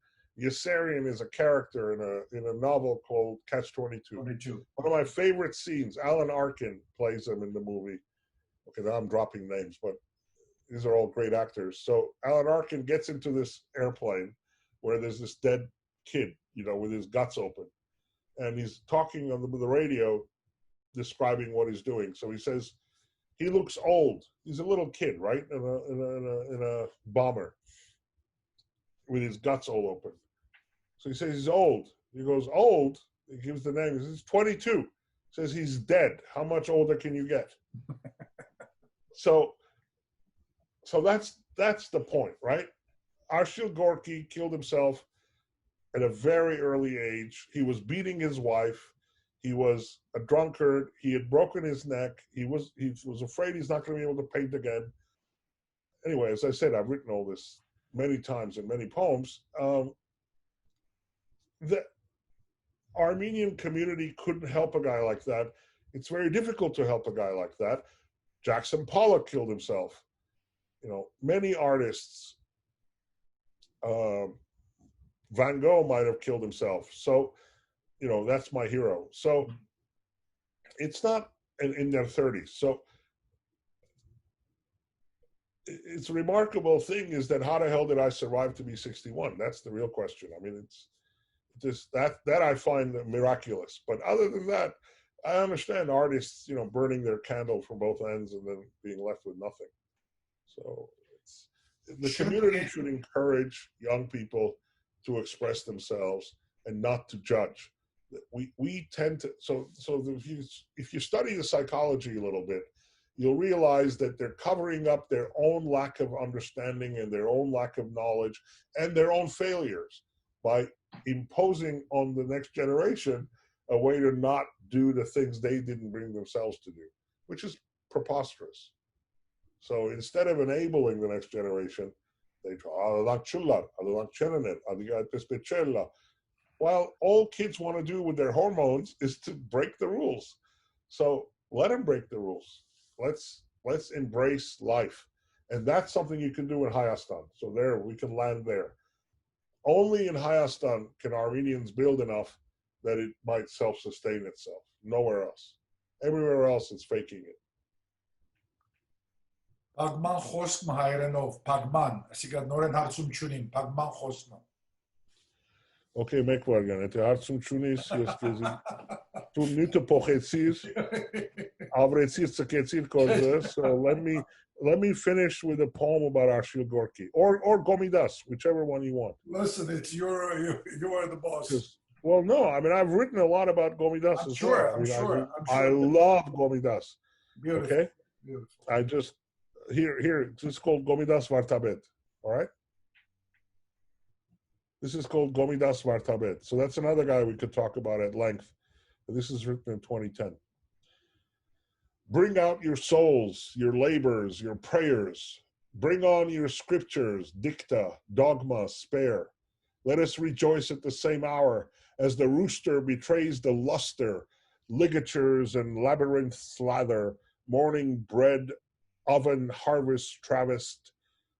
Yossarian is a character in a novel called Catch-22. One of my favorite scenes, Alan Arkin plays him in the movie. Okay, now I'm dropping names, but these are all great actors. So Alan Arkin gets into this airplane where there's this dead kid, with his guts open. And he's talking on the radio, describing what he's doing. So he says, he looks old. He's a little kid, right? In a bomber with his guts all open. So he says he's old. He goes, old? He gives the name. He says, 22. He says he's dead. How much older can you get? So that's the point, right? Arshil Gorky killed himself at a very early age. He was beating his wife. He was a drunkard. He had broken his neck. He was afraid he's not going to be able to paint again. Anyway, as I said, I've written all this many times in many poems. The Armenian community couldn't help a guy like that. It's very difficult to help a guy like that. Jackson Pollock killed himself. Many artists, Van Gogh might have killed himself. So, that's my hero. So it's not in their 30s. So it's a remarkable thing is that how the hell did I survive to be 61? That's the real question. I mean, it's just that I find miraculous. But other than that, I understand artists, burning their candle from both ends and then being left with nothing. So the community should encourage young people to express themselves and not to judge. We tend to, so if you study the psychology a little bit, you'll realize that they're covering up their own lack of understanding and their own lack of knowledge and their own failures by imposing on the next generation a way to not do the things they didn't bring themselves to do, which is preposterous. So instead of enabling the next generation, they try, while all kids want to do with their hormones is to break the rules. So let them break the rules. Let's embrace life. And that's something you can do in Hayastan. So there, we can land there. Only in Hayastan can Armenians build enough that it might self-sustain itself. Nowhere else. Everywhere else, it's faking it. Pagman խոսք հայերենով, Pagman, այսինքն նորեն հարցում չունիմ, Pagman խոսքը։ Okay, մեկ վարյան, եթե հարցում չունիս, ես քեզի դու նյութը փոխեցիր, ավրեցիր, ցկեցիր կորձը. So let me finish with a poem about Arshil Gorky or Gomidas, whichever one you want. Listen, you are the boss. Well, no, I mean I've written a lot about Gomidas as well. I'm sure. I love Gomidas. Beautiful. Okay? Beautiful. I just here it's called Gomidas Vartabet. All right? This is called Gomidas Vartabet. So that's another guy we could talk about at length. This is written in 2010. Bring out your souls, your labors, your prayers. Bring on your scriptures, dicta, dogma, spare. Let us rejoice at the same hour as the rooster betrays the luster, ligatures and labyrinth slather, morning bread oven harvest travest.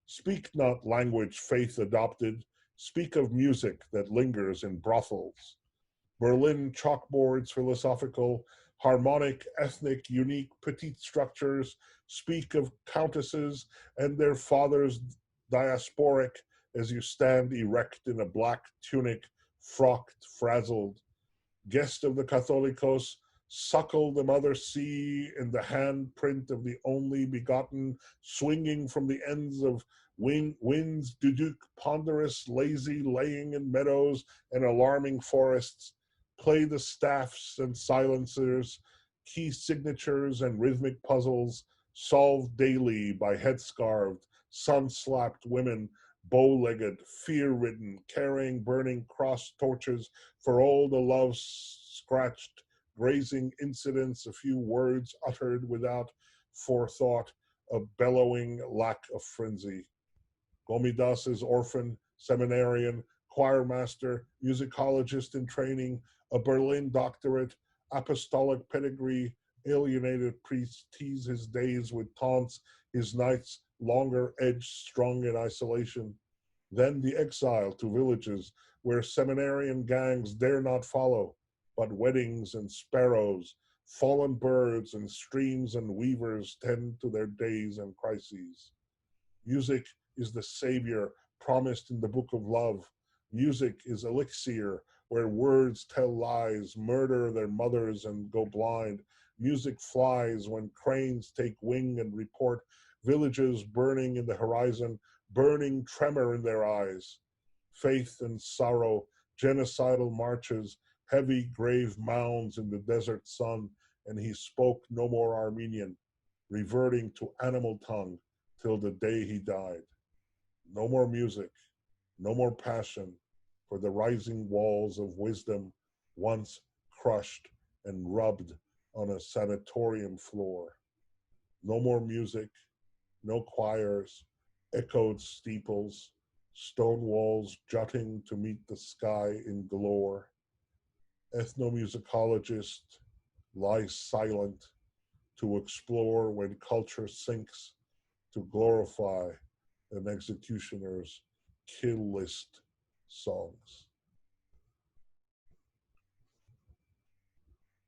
Speak not language faith adopted, speak of music that lingers in brothels. Berlin chalkboards philosophical, harmonic, ethnic, unique, petite structures, speak of countesses and their fathers diasporic as you stand erect in a black tunic, frocked, frazzled. Guest of the Catholicos, suckle the mother sea in the handprint of the only begotten, swinging from the ends of winds, duduk, ponderous, lazy, laying in meadows and alarming forests, play the staffs and silencers, key signatures and rhythmic puzzles, solved daily by headscarved, sun-slapped women, bow-legged, fear-ridden, carrying burning cross torches for all the love-scratched, grazing incidents, a few words uttered without forethought, a bellowing lack of frenzy. Gomidas is orphan, seminarian, choir master, musicologist in training, a Berlin doctorate, apostolic pedigree, alienated priest tease his days with taunts, his nights longer edged strung in isolation. Then the exile to villages where seminarian gangs dare not follow, but weddings and sparrows, fallen birds and streams and weavers tend to their days and crises. Music is the savior promised in the book of love. Music is elixir where words tell lies, murder their mothers and go blind. Music flies when cranes take wing and report villages burning in the horizon, burning tremor in their eyes. Faith and sorrow, genocidal marches, heavy grave mounds in the desert sun, and he spoke no more Armenian, reverting to animal tongue till the day he died. No more music, no more passion for the rising walls of wisdom once crushed and rubbed on a sanatorium floor. No more music, no choirs, echoed steeples, stone walls jutting to meet the sky in glory. Ethnomusicologist lies silent to explore when culture sinks, to glorify an executioner's kill list songs.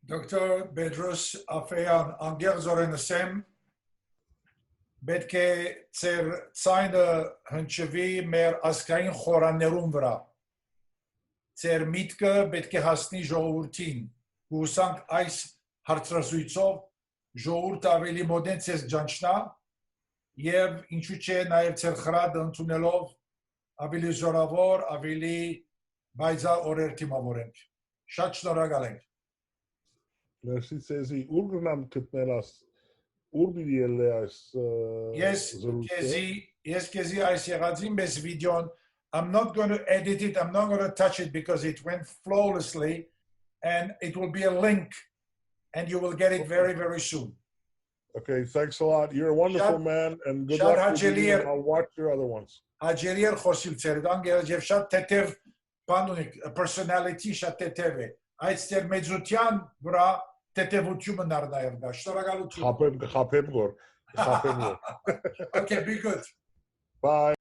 Dr. Bedros Afeyan, անգեղձորենսեմ, պետք է ծեր ցայնը հնչվի մեր ազգային խորաններուն վրա։ Ծեր միտքը պետք է հասնի ժողովրդին։ Հուսանք այս հարցրազույցով ժողովուրդը ավելի մոդեն ցես ջանչնա եւ ինչու՞ չէ նաեւ ծեր խրադը ընդունելով ավելի զորավոր, ավելի բայզա օրեր թիմավորենք։ Շատ շնորհակալ ենք։ Merci Cézi. Ուր գնամ գտնել աս ուր պիտի ելնե այս Yes, քեզի այս եղածին մեզ վիդեոն I'm not going to edit it, I'm not going to touch it because it went flawlessly and it will be a link and you will get it very, very soon. Okay, thanks a lot. You're a wonderful man and good luck with you. I'll watch your other ones. Հաջելի էր խոսիլ ծերդ, անգել և շատ թեթև բան ունիք, personality շատ թեթև է։ Այդ ստեր մեծության վրա թեթևությունն արդայր դա, շնորհակալություն։ Խապեմ գոր։ Okay, be good. Bye.